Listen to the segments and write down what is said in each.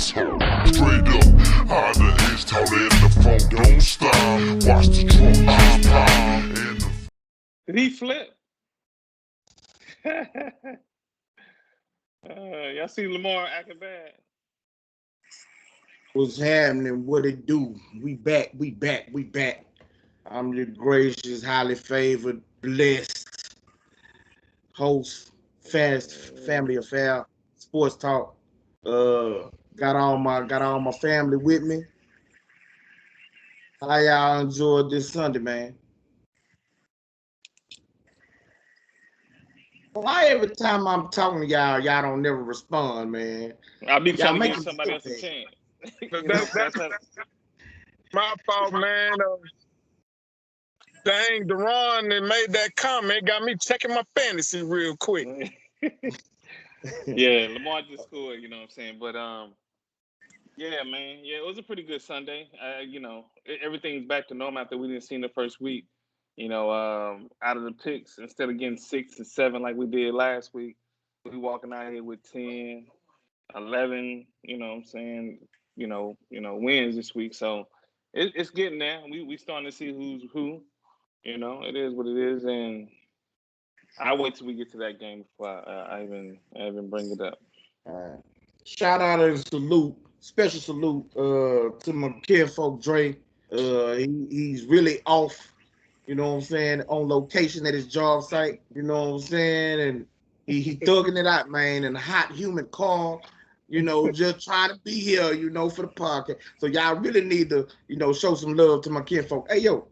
Straight up, high the H, tall in the phone, don't stop. Watch the trunk just pop. Did he flip? Y'all see Lamar acting bad? What's happening? What it do? We back. I'm the gracious, highly favored, blessed host, fast family affair, sports talk. Got all my family with me. How y'all enjoyed this Sunday, man? Why every time I'm talking to y'all don't never respond, man? I'll be Y'all trying to make give me somebody feel else a bad. chance. That's my fault, man. Dang, Deron that made that comment got me checking my fantasy real quick. Yeah, Lamar just scored, you know what I'm saying? But yeah, man. Yeah, it was a pretty good Sunday. Everything's back to normal after we didn't see in the first week. Out of the picks, instead of getting 6 and 7 like we did last week, we walking out here with 10, 11, you know what I'm saying, wins this week. So it's getting there. We starting to see who's who. It is what it is, and I'll wait till we get to that game before I even bring it up. Shout out and salute, special salute to my kinfolk Dre. He's really off, you know what I'm saying, on location at his job site, you know what I'm saying, and he thugging it out, man, in a hot, humid car, just trying to be here, for the podcast. So y'all really need to, show some love to my kinfolk. Hey, yo.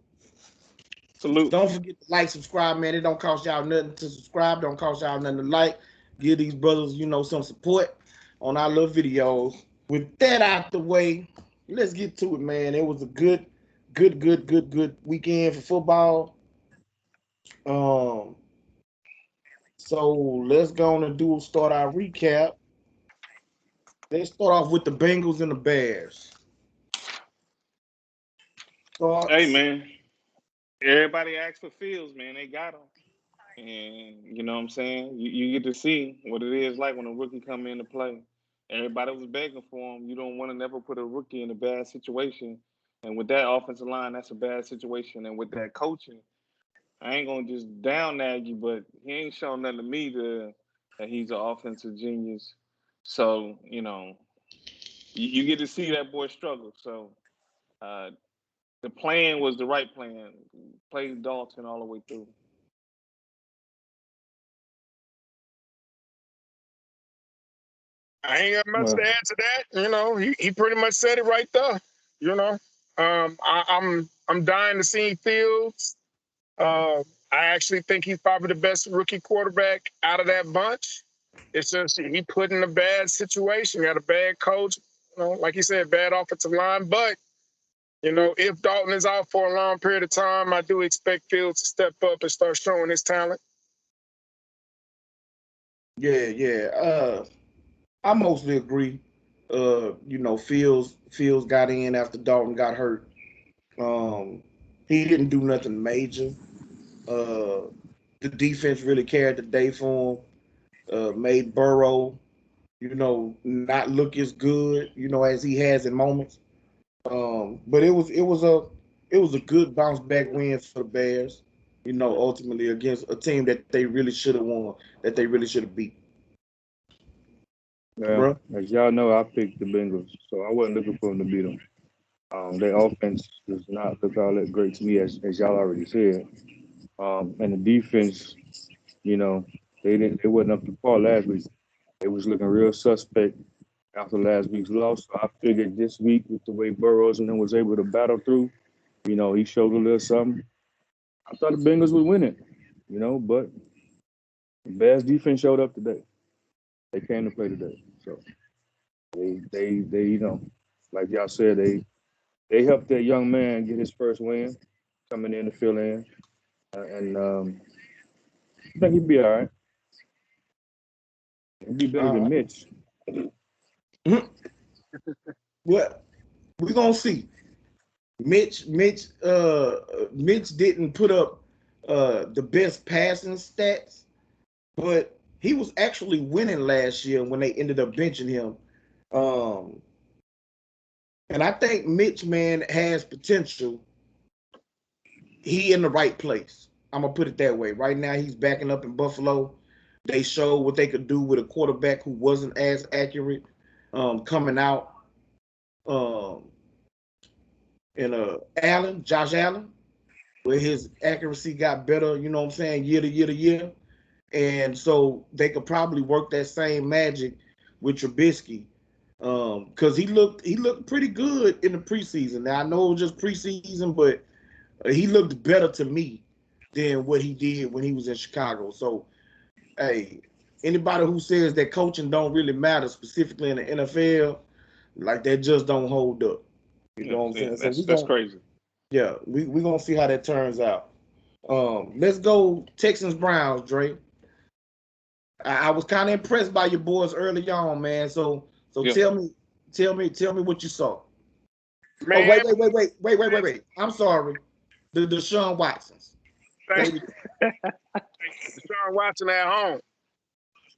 Salute. Don't forget to like, subscribe, man. It don't cost y'all nothing to subscribe. Don't cost y'all nothing to like. Give these brothers, some support on our little videos. With that out the way, let's get to it, man. It was a good weekend for football. So let's go on and start our recap. Let's start off with the Bengals and the Bears. Thoughts? Hey, man. Everybody asked for Fields, man. They got him. And you know what I'm saying? You get to see what it is like when a rookie come in to play. Everybody was begging for him. You don't want to never put a rookie in a bad situation. And with that offensive line, that's a bad situation. And with that coaching, I ain't gonna just down nag you, but he ain't shown nothing to me that he's an offensive genius. So, you get to see that boy struggle. So the plan was the right plan. Play Dalton all the way through. I ain't got much to add to that. He pretty much said it right there. I'm dying to see Fields. I actually think he's probably the best rookie quarterback out of that bunch. It's just he put in a bad situation, got a bad coach, like you said, bad offensive line. But, if Dalton is out for a long period of time, I do expect Fields to step up and start showing his talent. Yeah. I mostly agree. Fields got in after Dalton got hurt. He didn't do nothing major. The defense really carried the day for him. Made Burrow, not look as good, as he has in moments. But it was a good bounce back win for the Bears. Ultimately against a team that they really should have won, that they really should have beat. Well, as y'all know, I picked the Bengals, so I wasn't looking for them to beat them. Their offense does not look all that great to me, as y'all already said. And the defense, they wasn't up to par last week. They was looking real suspect after last week's loss. So I figured this week, with the way Burrows and them was able to battle through, he showed a little something. I thought the Bengals would win it, but the Bears defense showed up today. They came to play today. So they like y'all said, they helped that young man get his first win, coming in to fill in, and I think he'd be all right. He'd be better than Mitch. Well, we're gonna see. Mitch didn't put up the best passing stats, but he was actually winning last year when they ended up benching him. And I think Mitch, man, has potential. He in the right place. I'm gonna put it that way. Right now, he's backing up in Buffalo. They showed what they could do with a quarterback who wasn't as accurate coming out. Um, and Josh Allen, where his accuracy got better. You know what I'm saying? Year to year to year. And so they could probably work that same magic with Trubisky, because he looked pretty good in the preseason. Now I know it was just preseason, but he looked better to me than what he did when he was in Chicago. So, hey, anybody who says that coaching don't really matter, specifically in the NFL, like that just don't hold up. You know what I'm saying? So That's crazy. yeah, we gonna see how that turns out. Let's go Texans Browns, Dre. I was kind of impressed by your boys early on, man. So Yeah. tell me what you saw. Oh, Man, wait. I'm sorry. The Deshaun Watsons. thank you, Sean Watson at home.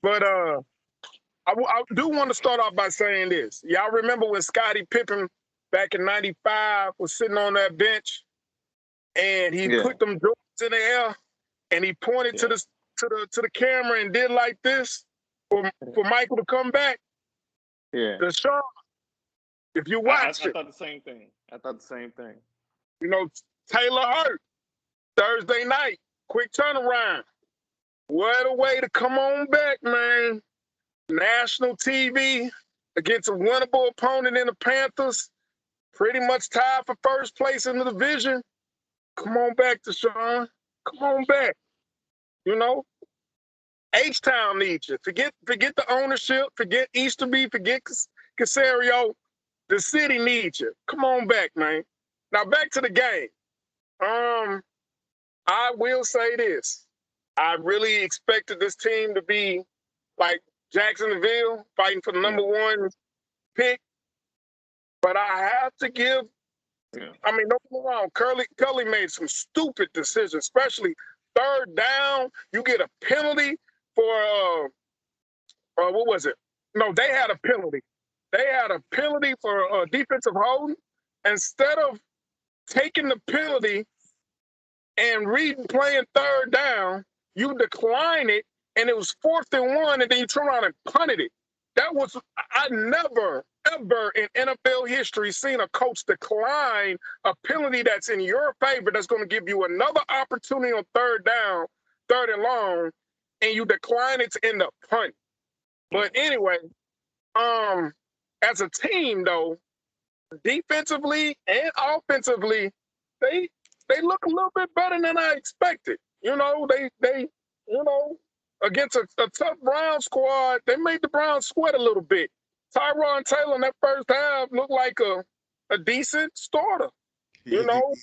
But I do want to start off by saying this. Y'all remember when Scottie Pippen back in '95 was sitting on that bench and he put them Jordans in the air and he pointed to the camera and did like this for Michael to come back? Yeah. Deshaun, if you watched I it, thought the same thing. you know, Taylor hurt Thursday night, quick turnaround. What a way to come on back, man. National TV against a winnable opponent in the Panthers, pretty much tied for first place in the division. Come on back, Deshaun. Come on back. You know, H-Town needs you. Forget the ownership. Forget Easterby. Forget Casario. The city needs you. Come on back, man. Now back to the game. I will say this. I really expected this team to be like Jacksonville, fighting for the number one pick. But I have to give, I mean, don't get me wrong, Curly made some stupid decisions, especially third down. You get a penalty for, what was it? No, they had a penalty. They had a penalty for defensive holding. Instead of taking the penalty and playing third down, you decline it, and it was 4th and 1, and then you turn around and punted it. That was, I never, ever in NFL history seen a coach decline a penalty that's in your favor, that's going to give you another opportunity on third down, third and long, and you decline it to end up punting. But anyway, as a team, though, defensively and offensively, they look a little bit better than I expected. You know, they against a tough Browns squad, they made the Browns sweat a little bit. Tyrod Taylor in that first half looked like a decent starter. You know,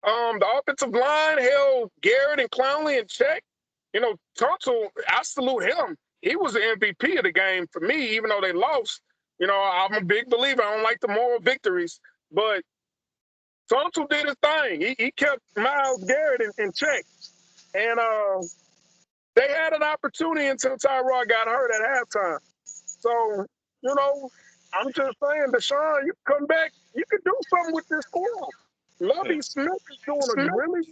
the offensive line held Garrett and Clowney in check. You know, Tunsil, I salute him. He was the MVP of the game for me, even though they lost. You know, I'm a big believer. I don't like the moral victories, but Tunsil did his thing. He kept Myles Garrett in check. And they had an opportunity until Tyrod got hurt at halftime. So, you know, I'm just saying, Deshaun, you come back, you can do something with this squad. Lovie Smith is doing a really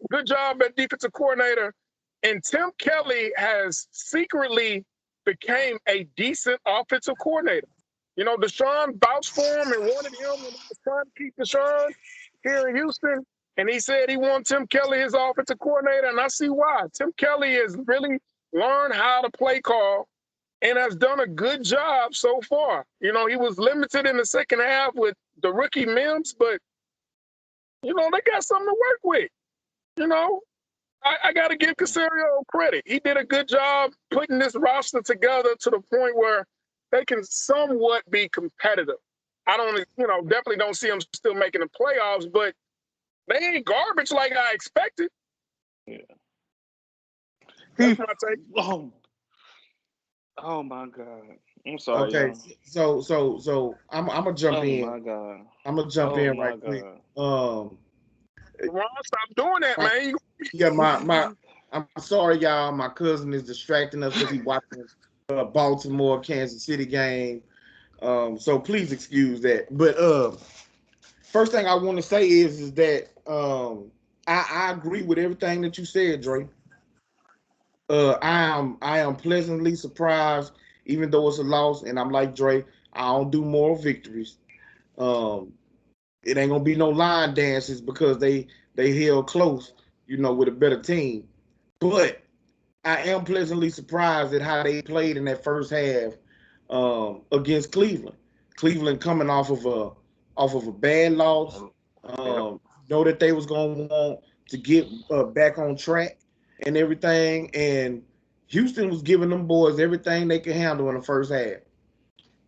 good job at defensive coordinator. And Tim Kelly has secretly became a decent offensive coordinator. You know, Deshaun vouched for him and wanted him when he was trying to keep Deshaun here in Houston. And he said he wants Tim Kelly his offensive coordinator, and I see why. Tim Kelly has really learned how to play call and has done a good job so far. You know, he was limited in the second half with the rookie Mims, but, you know, they got something to work with. You know, I got to give Casario credit. He did a good job putting this roster together to the point where they can somewhat be competitive. I don't, definitely don't see them still making the playoffs, but they ain't garbage like I expected. Yeah. That's my take. Oh my God. I'm sorry. Okay, y'all. so I'm gonna jump in. Oh my God. I'm gonna jump in right God. quick. Ron, stop doing that, man. Yeah, I'm sorry, y'all. My cousin is distracting us because he's watching Baltimore Kansas City game, So please excuse that. But first thing I want to say is that I agree with everything that you said, Dre. I am pleasantly surprised, even though it's a loss, and I'm like Dre, I don't do moral victories. Um, it ain't gonna be no line dances because they held close, with a better team. But I am pleasantly surprised at how they played in that first half against Cleveland. Cleveland coming off of a bad loss. Yep. Know that they was gonna want to get back on track and everything, and Houston was giving them boys everything they could handle in the first half,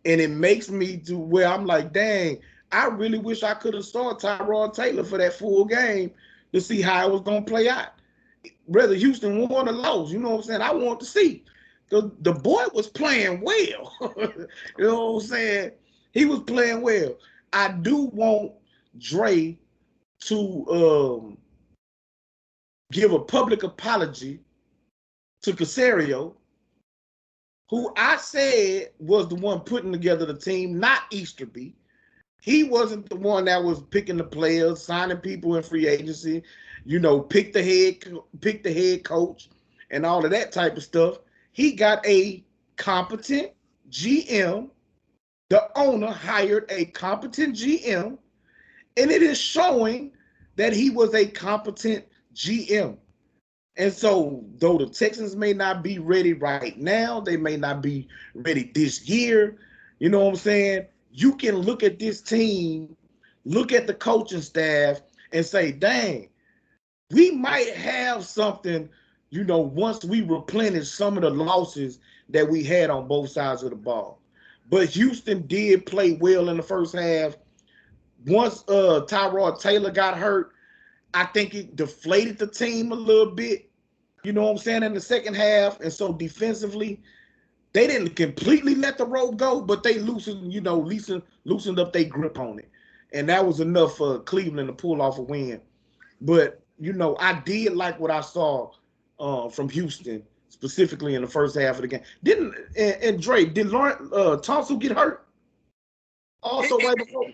and it makes me to where I'm like, dang, I really wish I could have started Tyrod Taylor for that full game to see how it was gonna play out. Whether Houston won or lost, you know what I'm saying? I want to see. The boy was playing well. You know what I'm saying? He was playing well. I do want Dre to give a public apology to Casario, who I said was the one putting together the team, not Easterby. He wasn't the one that was picking the players, signing people in free agency, pick the head coach and all of that type of stuff. He got a competent GM. The owner hired a competent GM, and it is showing that he was a competent GM. And so, though the Texans may not be ready right now, they may not be ready this year. You know what I'm saying? You can look at this team, look at the coaching staff, and say, dang, we might have something, once we replenish some of the losses that we had on both sides of the ball. But Houston did play well in the first half. Once Tyrod Taylor got hurt, I think it deflated the team a little bit. You know what I'm saying, in the second half. And so defensively, they didn't completely let the rope go, but they loosened up their grip on it. And that was enough for Cleveland to pull off a win. But, I did like what I saw from Houston, specifically in the first half of the game. And Dre, did Lawrence Thompson get hurt? Also, He, right before?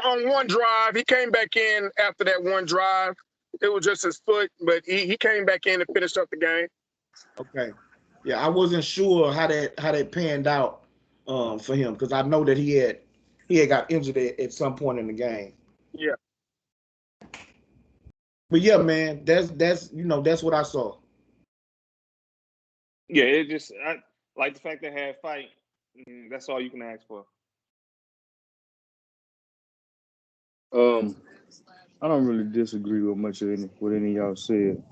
on one drive, he came back in after that one drive. It was just his foot, but he came back in and finished up the game. Okay. Yeah, I wasn't sure how that panned out for him because I know that he had got injured at some point in the game. Yeah. But yeah, man, that's what I saw. Yeah, it just I like the fact they had fight. That's all you can ask for. Um, I don't really disagree with much of any of y'all said.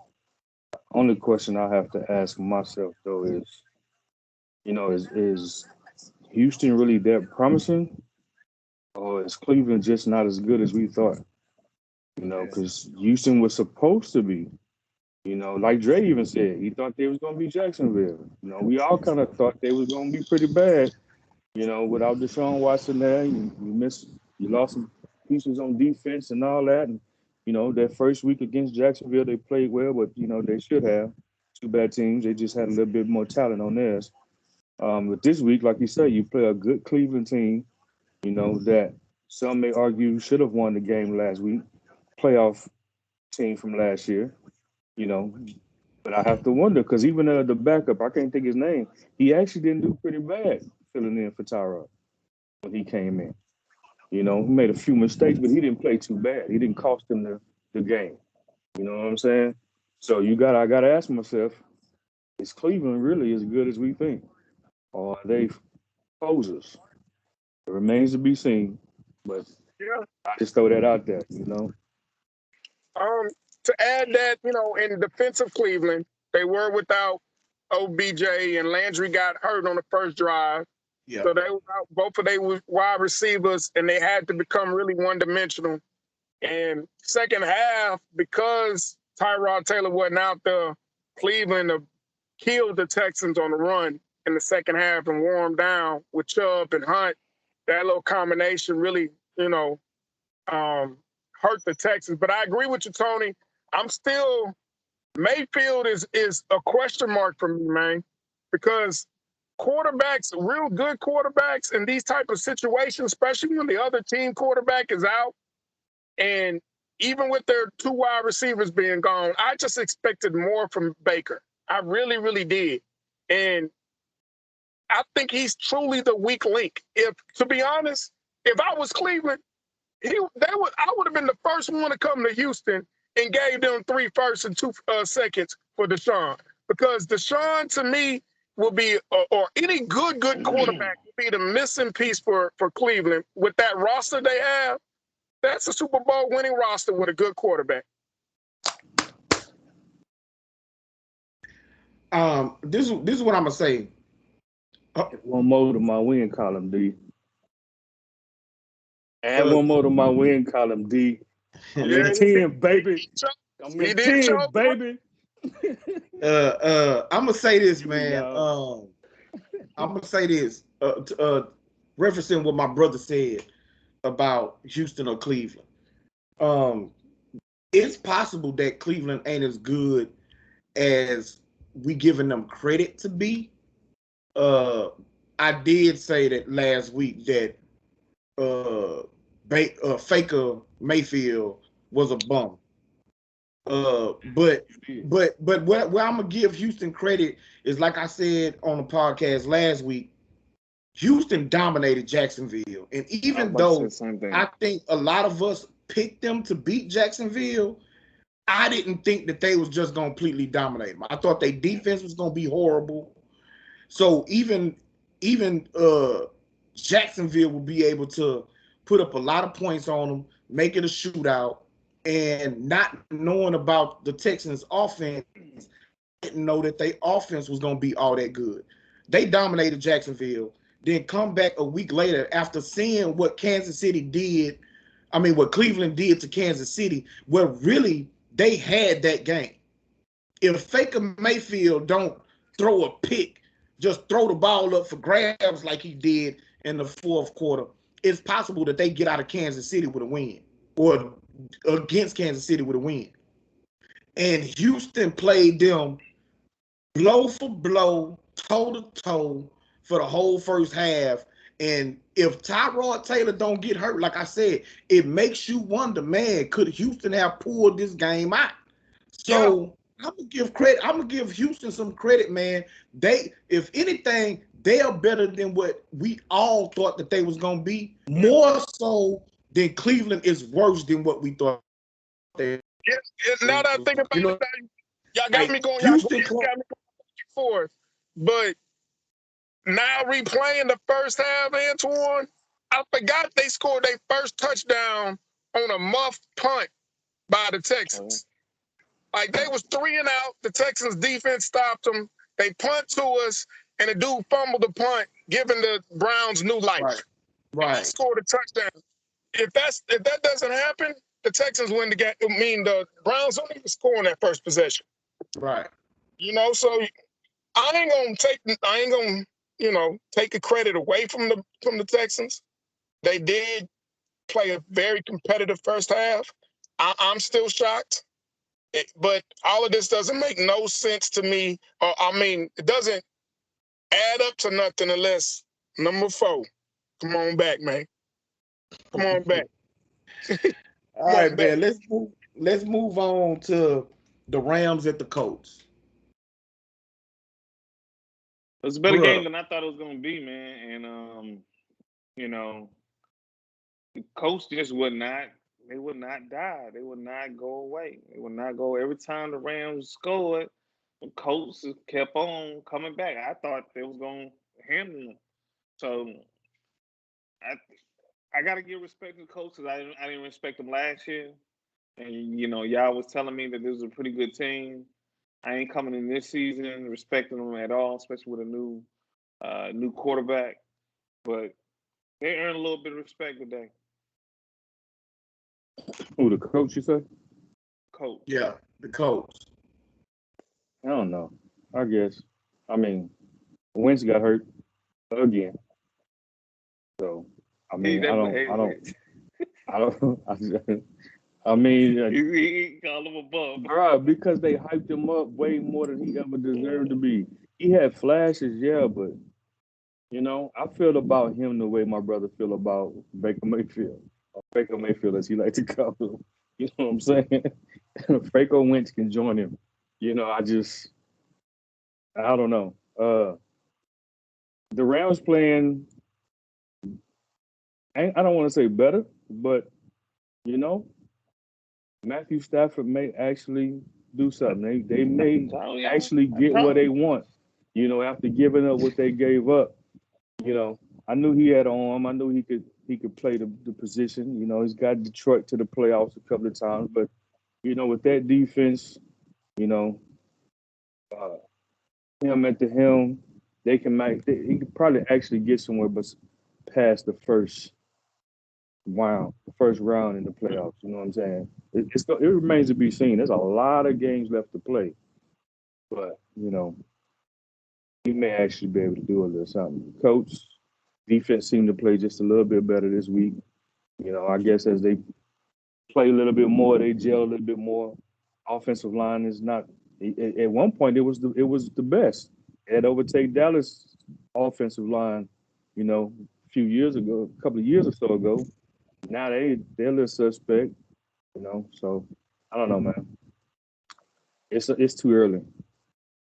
Only question I have to ask myself though is, is Houston really that promising, or is Cleveland just not as good as we thought? Yeah. Because Houston was supposed to be. Like Dre even said, he thought they was gonna be Jacksonville. We all kind of thought they was gonna be pretty bad. Without Deshaun Watson there, you lost some pieces on defense and all that. And that first week against Jacksonville, they played well, but they should have. Two bad teams. They just had a little bit more talent on theirs. But this week, like you said, you play a good Cleveland team. That some may argue should have won the game last week. Playoff team from last year. You know, but I have to wonder because even the backup, I can't think his name. He actually didn't do pretty bad filling in for Tyrod when he came in. He made a few mistakes, but he didn't play too bad. He didn't cost him the game. You know what I'm saying? So I gotta ask myself, is Cleveland really as good as we think? Or are they posers? It remains to be seen. But Yeah. I just throw that out there. Um, to add that, in defensive Cleveland, they were without OBJ and Landry got hurt on the first drive. Yeah. So they were out both of their wide receivers, and they had to become really one-dimensional. And second half, because Tyrod Taylor wasn't out there, Cleveland killed the Texans on the run in the second half and wore them down with Chubb and Hunt. That little combination really, um, hurt the Texans. But I agree with you, Tony. I'm still Mayfield is a question mark for me, man, because quarterbacks, real good quarterbacks in these type of situations, especially when the other team quarterback is out, and even with their 2 wide receivers being gone, I just expected more from Baker. I really, really did. And I think he's truly the weak link. If, to be honest, if I was Cleveland, I would have been the first one to come to Houston and gave them 3 firsts and 2 seconds for Deshaun, because Deshaun to me will be, or any good quarterback will be the missing piece for Cleveland. With that roster they have, that's a Super Bowl winning roster with a good quarterback. This is what I'm gonna say. One more to my win column, D. Add one more to my win column, D. I'm in 10, baby. I'm in 10, baby. I'm gonna say this, man. I'm gonna say this. Referencing what my brother said about Houston or Cleveland. It's possible that Cleveland ain't as good as we giving them credit to be. I did say that last week that Faker Mayfield was a bum. But where I'm gonna give Houston credit is, like I said on the podcast last week, Houston dominated Jacksonville, and even though I think a lot of us picked them to beat Jacksonville, I didn't think that they was just gonna completely dominate them. I thought their defense was gonna be horrible. So even Jacksonville will be able to put up a lot of points on them, make it a shootout, and not knowing about the Texans' offense, didn't know that their offense was going to be all that good. They dominated Jacksonville, then come back a week later after seeing what Kansas City did. I mean, what Cleveland did to Kansas City, where really they had that game. If Faker Mayfield don't throw a pick, just throw the ball up for grabs like he did in the fourth quarter, it's possible that they get out of Kansas City with a win, or against Kansas City with a win. And Houston played them blow for blow, toe to toe for the whole first half. And if Tyrod Taylor don't get hurt, like I said, it makes you wonder, man, could Houston have pulled this game out? So I'm gonna give credit. I'm gonna give Houston some credit, man. They, if anything, they are better than what we all thought that they was gonna be. More so than Cleveland is worse than what we thought. Now that I think about it, y'all got me going. Houston Y'all got me going forth. But now replaying the first half, Antoine, I forgot they scored their first touchdown on a muffed punt by the Texans. Like, they was 3 and out. The Texans defense stopped them. They punt to us, and the dude fumbled the punt, giving the Browns new life. Right. They scored a touchdown. If that doesn't happen, the Texans win the game. I mean, the Browns don't even score on that first possession. Right. So I ain't gonna take the credit away from the Texans. They did play a very competitive first half. I'm still shocked. But all of this doesn't make no sense to me. It doesn't add up to nothing unless number 4. Come on back, man. Come on back. All right, man. Let's move on to the Rams at the Colts. It was a better game than I thought it was gonna be, man. And the Colts just would not die. They would not go away. They would not go. Every time the Rams scored, the Colts kept on coming back. I thought they was gonna handle them. So I gotta give respect to the Colts, because I didn't respect them last year. And y'all was telling me that this was a pretty good team. I ain't coming in this season respecting them at all, especially with a new quarterback. But they earned a little bit of respect today. Who, the coach, you say? Coach. Yeah, the Colts. I don't know. I guess. I mean, Wentz got hurt again. So, I mean, I mean, he called him a bum. Bro, because they hyped him up way more than he ever deserved to be. He had flashes, yeah, but I feel about him the way my brother feel about Baker Mayfield. Or Baker Mayfield, as he like to call him. You know what I'm saying? Franco Wentz can join him. I don't know. The Rams playing, I don't want to say better, but you know, Matthew Stafford may actually do something. They may Oh yeah, actually I get what told they you. want. After giving up what they gave up. You know, I knew he had arm. I knew he could play the position. He's got Detroit to the playoffs a couple of times, but with that defense, you know, uh, him at the helm, they can make. He could probably actually get somewhere, but past the first round in the playoffs. You know what I'm saying? It remains to be seen. There's a lot of games left to play, but he may actually be able to do a little something. Coach, defense seemed to play just a little bit better this week. I guess as they play a little bit more, they gel a little bit more. Offensive line is not. At one point, it was the best. It had overtake Dallas offensive line, a few years ago, a couple of years or so ago. Now they're a little suspect, So I don't know, man. It's too early.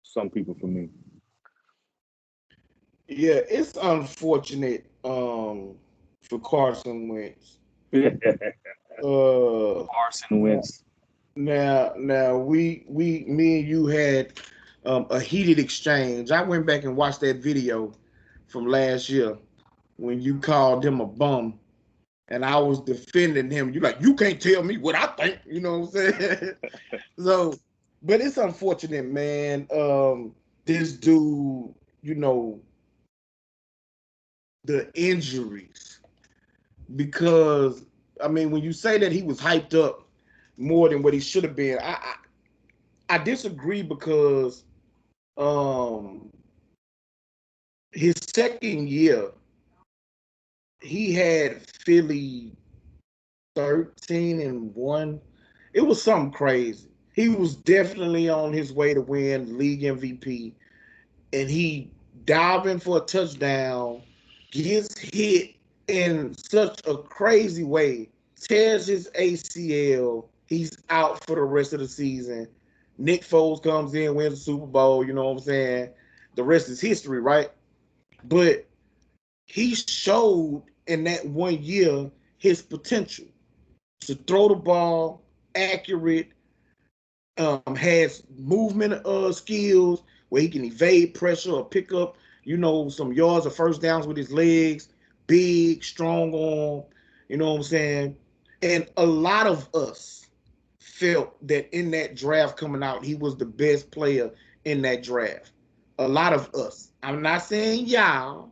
Some people for me. Yeah, it's unfortunate for Carson Wentz. Uh Carson Wentz. now me and you had a heated exchange. I went back and watched that video from last year when you called him a bum and I was defending him. You like, you can't tell me what I think, you know what I'm saying? So, but it's unfortunate, man. This dude, you know, the injuries because I mean, when you say that he was hyped up more than what he should have been, I disagree because um his second year he had Philly 13-1. It was something crazy. He was definitely on his way to win league MVP, and he diving for a touchdown, gets hit in such a crazy way, tears his ACL. He's out for the rest of the season. Nick Foles comes in, wins the Super Bowl. You know what I'm saying? The rest is history, right? But he showed in that 1 year his potential to throw the ball accurate, has movement skills where he can evade pressure or pick up, some yards or first downs with his legs, big, strong arm, you know what I'm saying? And a lot of us felt that in that draft coming out, he was the best player in that draft. A lot of us. I'm not saying y'all,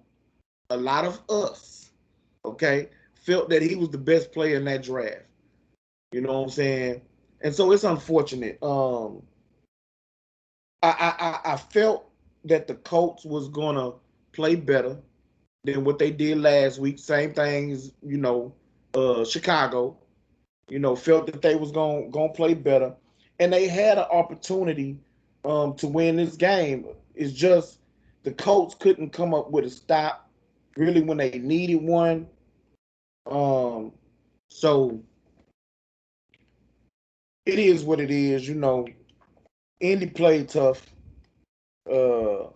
a lot of us, okay, felt that he was the best player in that draft. You know what I'm saying? And so it's unfortunate. I felt that the Colts was gonna play better than what they did last week. Same things, Chicago. Felt that they was gonna play better, and they had an opportunity to win this game. It's just the Colts couldn't come up with a stop really when they needed one. Um, so it is what it is. Indy played tough. Uh,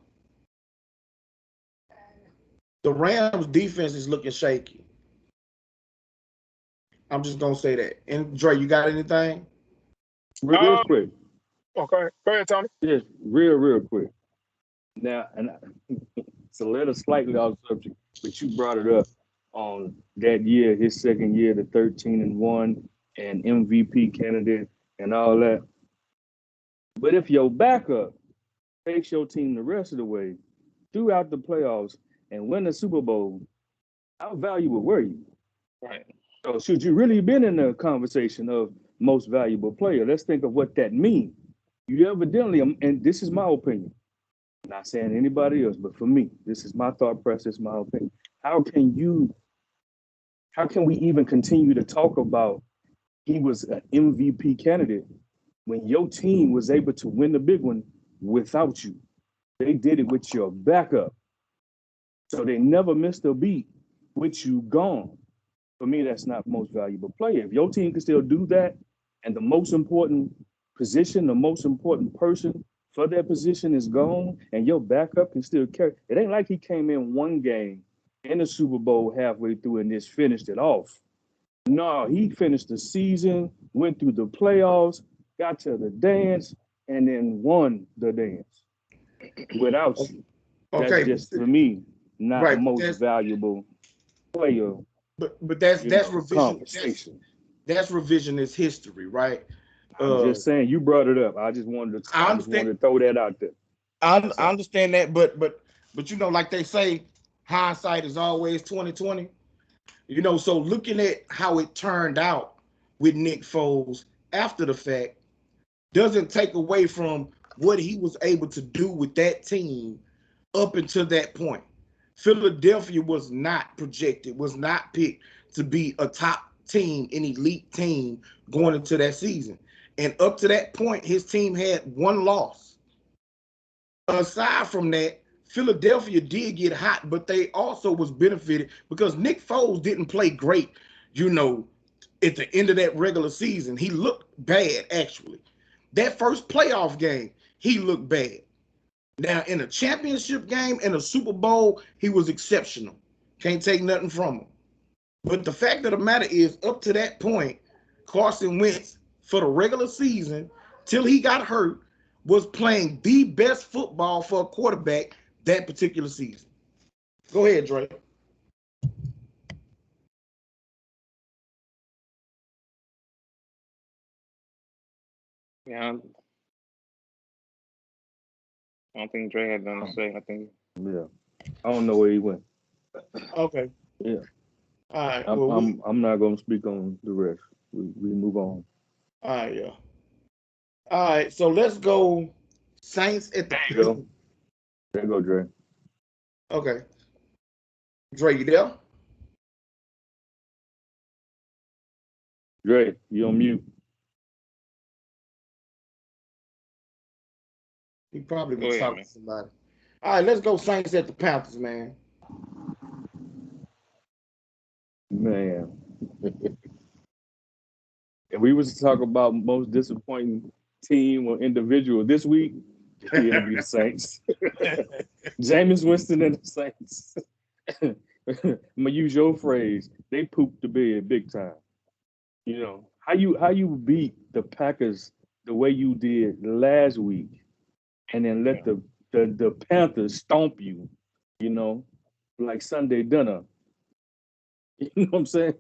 the Rams defense is looking shaky. I'm just gonna say that. And Dre, you got anything? Real Um, quick. okay, go ahead, Tony. Yes, real quick. Now, and it's a little slightly off subject, but you brought it up on that year, his second year, the 13-1 and MVP candidate and all that. But if your backup takes your team the rest of the way throughout the playoffs and win the Super Bowl, how valuable were you? Right. So should you really been in the conversation of most valuable player? Let's think of what that means. You evidently, and this is my opinion, not saying anybody else, but for me, this is my thought process, my opinion. How can you, how can we even continue to talk about he was an MVP candidate when your team was able to win the big one without you? They did it with your backup. So they never missed a beat with you gone. For me, that's not most valuable player. If your team can still do that, and the most important position, the most important person for that position is gone, and your backup can still carry. It ain't like he came in one game in the Super Bowl halfway through and just finished it off. No, he finished the season, went through the playoffs, got to the dance, and then won the dance without you. That's Okay, just for me not right. most valuable player, But that's revision. conversation. That's revisionist history, right? I'm Uh, just saying you brought it up. I I just understand. wanted to throw that out there. I, That's I all. understand that, but you know, like they say, hindsight is always 2020. You know, so looking at how it turned out with Nick Foles after the fact doesn't take away from what he was able to do with that team up until that point. Philadelphia was not projected, was not picked to be a top team, an elite team going into that season. And up to that point, his team had one loss. Aside from that, Philadelphia did get hot, but they also was benefited because Nick Foles didn't play great, you know, at the end of that regular season. He looked bad, actually. That first playoff game, he looked bad. Now, in a championship game and a Super Bowl, he was exceptional. Can't take nothing from him. But the fact of the matter is, up to that point, Carson Wentz, for the regular season, till he got hurt, was playing the best football for a quarterback that particular season. Go ahead, Dre. Yeah, I don't think Dre had nothing to say. I think Yeah, I don't know where he went. Okay. Yeah, All right. I'm Well, I'm I'm not gonna speak on the rest. We move on. all right, yeah. All right. So let's go Saints at the There you go. There you go, Dre. Okay. Dre, you there? Dre, you on mute. He probably go was ahead, talking man. to somebody. All right, let's go Saints at the Panthers, man. Man, if we was to talk about most disappointing team or individual this week, it'll be the Saints. Jameis Winston and the Saints. I'm gonna use your phrase. They pooped the bed big time. You know how you beat the Packers the way you did last week, and then let the Panthers stomp you. You know, like Sunday dinner. You know what I'm saying,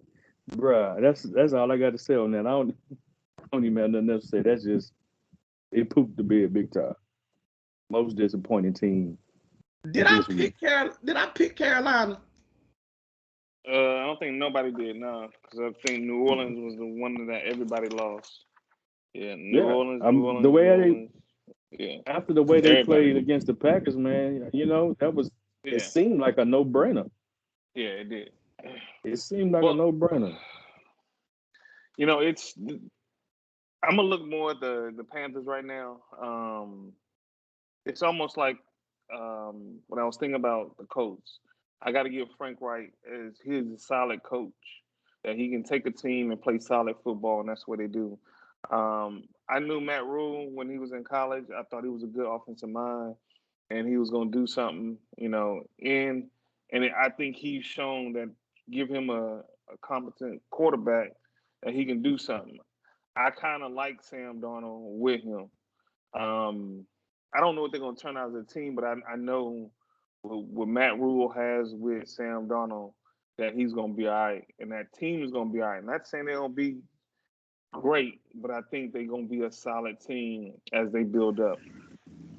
bruh? That's all I got to say on that. I don't even have nothing else to say. That's just they pooped the bed big time. Most disappointing team this week. Did I pick Carolina? I don't think nobody did, no, because I think New Orleans was the one that everybody lost. Yeah, New Yeah, Orleans, New the Orleans, New way Orleans. Yeah, after the way they everybody. played against the Packers, man, that was it Yeah, seemed like a no brainer. yeah, it did. It seemed like a But no brainer. it's. I'm gonna look more at the Panthers right now. It's almost like when I was thinking about the coach. I got to give Frank Wright as he's a solid coach that he can take a team and play solid football, and that's what they do. I knew Matt Rule when he was in college. I thought he was a good offensive mind, and he was going to do something, I think he's shown that give him a competent quarterback that he can do something. I kind of like Sam Darnold with him. Um, I don't know what they're going to turn out as a team, but I know what Matt Rule has with Sam Darnold that he's going to be all right, and that team is going to be all right. Not saying they're going to be great, but I think they're going to be a solid team as they build up.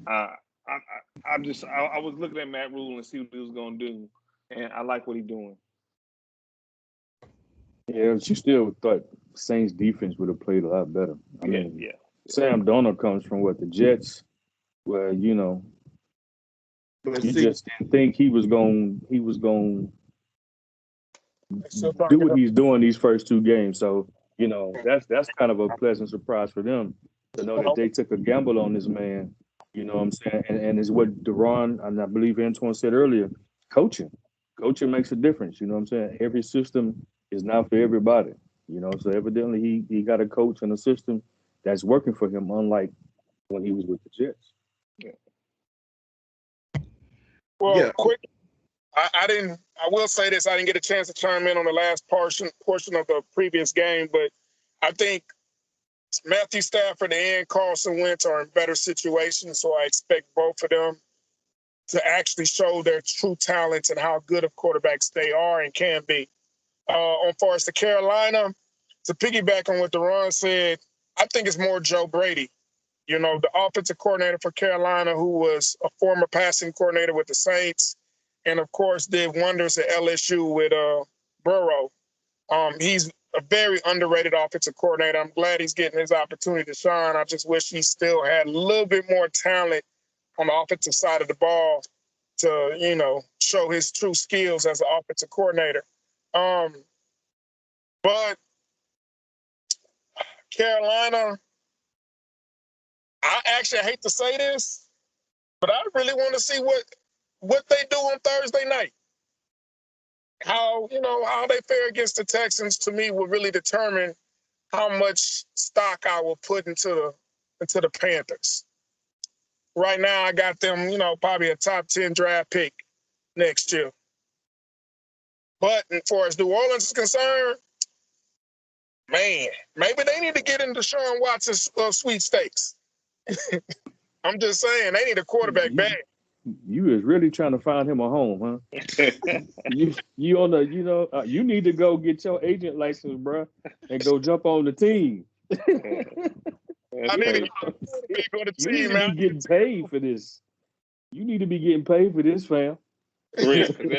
Uh, I was looking at Matt Rule and see what he was going to do, and I like what he's doing. Yeah, but you still thought Saints defense would have played a lot better. I Yeah, mean, yeah. Sam Darnold comes from what the Jets, where But you see, just didn't think he was going Still do talking what up. he's doing these first two games. So that's kind of a pleasant surprise for them to know that they took a gamble on this man. You know what I'm saying? And it's what Deron and I believe Antoine said earlier, coaching. coaching makes a difference. You know what I'm saying? Every system is not for everybody. You know, so evidently he got a coach and a system that's working for him, unlike when he was with the Jets. Well, Yeah, quick. I didn't. I will say this. I didn't get a chance to chime in on the last portion of the previous game, but I think Matthew Stafford and Carson Wentz are in better situations, so I expect both of them to actually show their true talents and how good of quarterbacks they are and can be. On far as the Carolina, to piggyback on what Deron said, I think it's more Joe Brady. You know, the offensive coordinator for Carolina, who was a former passing coordinator with the Saints, and of course did wonders at LSU with Burrow. He's a very underrated offensive coordinator. I'm glad he's getting his opportunity to shine. I just wish he still had a little bit more talent on the offensive side of the ball to, you know, show his true skills as an offensive coordinator. But Carolina, I hate to say this, but I really want to see what they do on Thursday night. How they fare against the Texans, to me, will really determine how much stock I will put into the Panthers. Right now, I got them, probably a top 10 draft pick next year. But as far as New Orleans is concerned, man, maybe they need to get into Deshaun Watson's sweepstakes. I'm just saying, they need a quarterback bad. You is really trying to find him a home, huh? you you need to go get your agent license, bro, and go jump on the team. I need to go on the You team, need to man. be getting paid for this. You need to be getting paid for this, fam. For real, because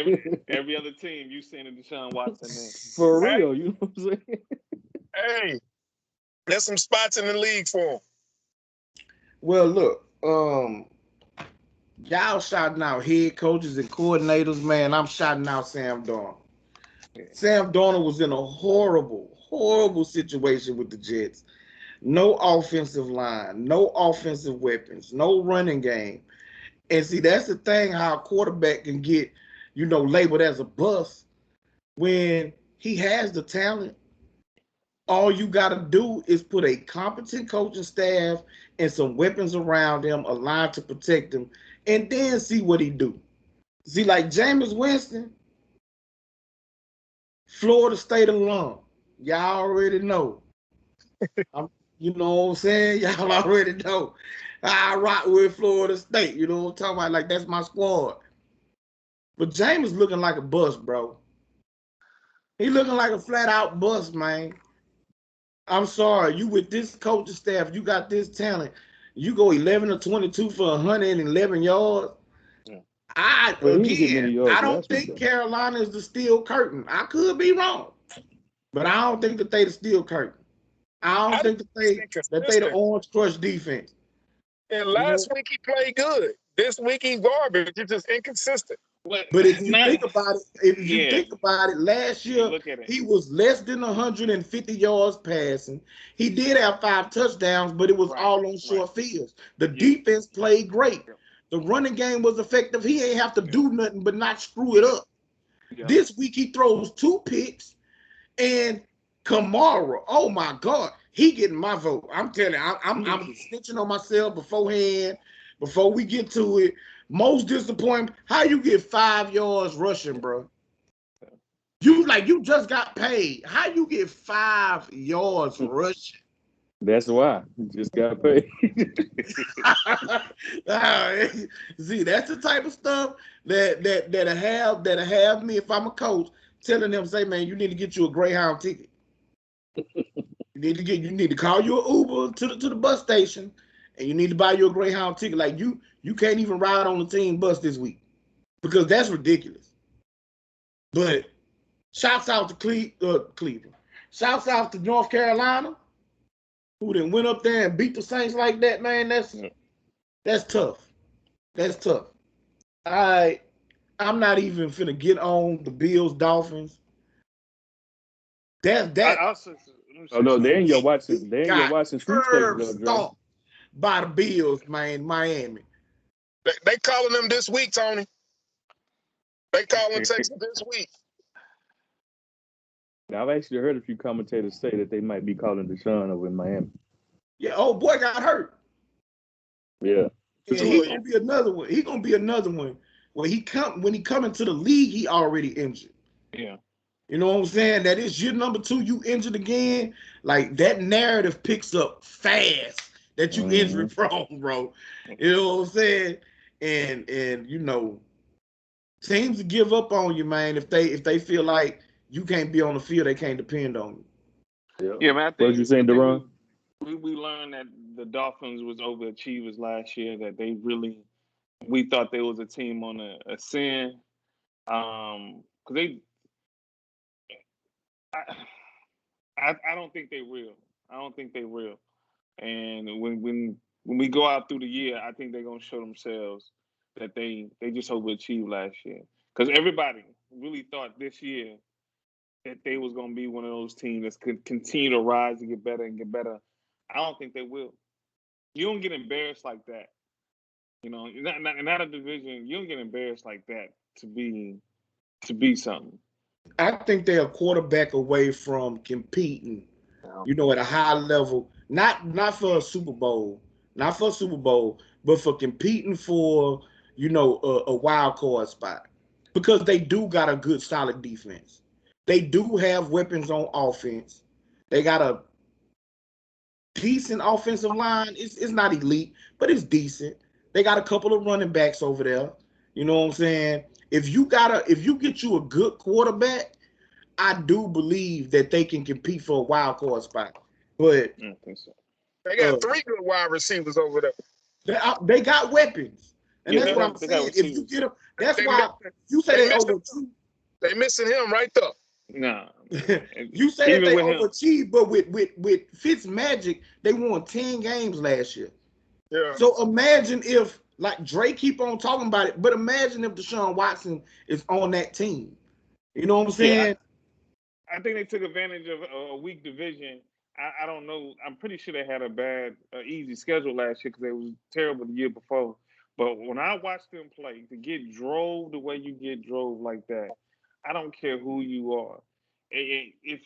every other team you seen a Deshaun Watson in. For real, you know what I'm saying? Hey, there's some spots in the league for him. well, look, y'all shouting out head coaches and coordinators, man. I'm shouting out Sam Darnold. Sam Darnold was in a horrible situation with the Jets. No offensive line, no offensive weapons, no running game. And see, that's the thing, how a quarterback can get, labeled as a bust when he has the talent. All you got to do is put a competent coaching staff and some weapons around him, aligned to protect him, and then see what he do. See, like Jameis Winston, Florida State alum. Y'all already know. You know what I'm saying? Y'all already know. I rock with Florida State. You know what I'm talking about? Like, that's my squad. But Jameis looking like a bust, bro. He looking like a flat out bust, man. I'm sorry. You with this coaching staff, you got this talent. You go 11 or 22 for 111 yards. Yeah. I don't think Carolina is the steel curtain. I could be wrong, but I don't think that they the steel curtain. I don't think that they the Orange Crush defense. And last week he played good. This week he's garbage. It's just inconsistent. But if you think about it, last year he was less than 150 yards passing. He did have 5 touchdowns, but it was all on short fields. The defense played great. The running game was effective. He ain't have to do nothing but not screw it up. This week he throws 2 picks, and Kamara, oh my God, he getting my vote. I'm telling you, I'm snitching on myself beforehand. Before we get to it, most disappointing. How you get 5 yards rushing, bro? You just got paid. How you get 5 yards rushing? That's why you just got paid. See, that's the type of stuff that'll have me, if I'm a coach, telling them, say, man, you need to get you a Greyhound ticket. You need to call you an Uber to the bus station, and you need to buy you a Greyhound ticket. Like you can't even ride on the team bus this week because that's ridiculous. But shouts out to Cleveland. Shouts out to North Carolina, who then went up there and beat the Saints like that, man. That's tough. That's tough. I'm not even finna get on the Bills Dolphins. Oh no, they're in your Watson. They're in your Watson sweepstakes, though, by the Bills, man, Miami. They calling them this week, Tony. They calling Texas this week. Now, I've actually heard a few commentators say that they might be calling Deshaun over in Miami. Yeah, old boy got hurt. Yeah. And he gonna be another one. He gonna be another one. When he come into the league, he already injured. Yeah. You know what I'm saying? That is year number 2, you injured again. Like that narrative picks up fast that you injury prone, bro. You know what I'm saying? And you know, teams give up on you, man, if they feel like you can't be on the field, they can't depend on you. Yeah, man. I think, what you saying, Deron? We learned that the Dolphins was overachievers last year. That we thought they was a team on a ascend. Because I don't think they real. I don't think they real. And when we go out through the year, I think they're gonna show themselves that they just overachieved last year. Because everybody really thought this year that they was gonna be one of those teams that could continue to rise and get better and get better. I don't think they will. You don't get embarrassed like that. You know, not a division. You don't get embarrassed like that to be something. I think they're a quarterback away from competing, you know, at a high level. Not for a Super Bowl, but for competing for, you know, a wild card spot. Because they do got a good solid defense. They do have weapons on offense. They got a decent offensive line. It's not elite, but it's decent. They got a couple of running backs over there. You know what I'm saying? If you get you a good quarterback, I do believe that they can compete for a wild card spot. But I don't think so. They got 3 good wide receivers over there. They got weapens, and Yeah, that's what I'm saying. If you get them, that's why you say they overachieve. They missing him right there. No, you say that they with him. overachieved, but with Fitz Magic, they won 10 games last year. Yeah. So imagine if, like Dre keep on talking about it, but imagine if Deshaun Watson is on that team. You know what I'm saying? I think they took advantage of a weak division. I don't know. I'm pretty sure they had a easy schedule last year because they was terrible the year before. But when I watched them play, to get drove the way you get drove like that, I don't care who you are. If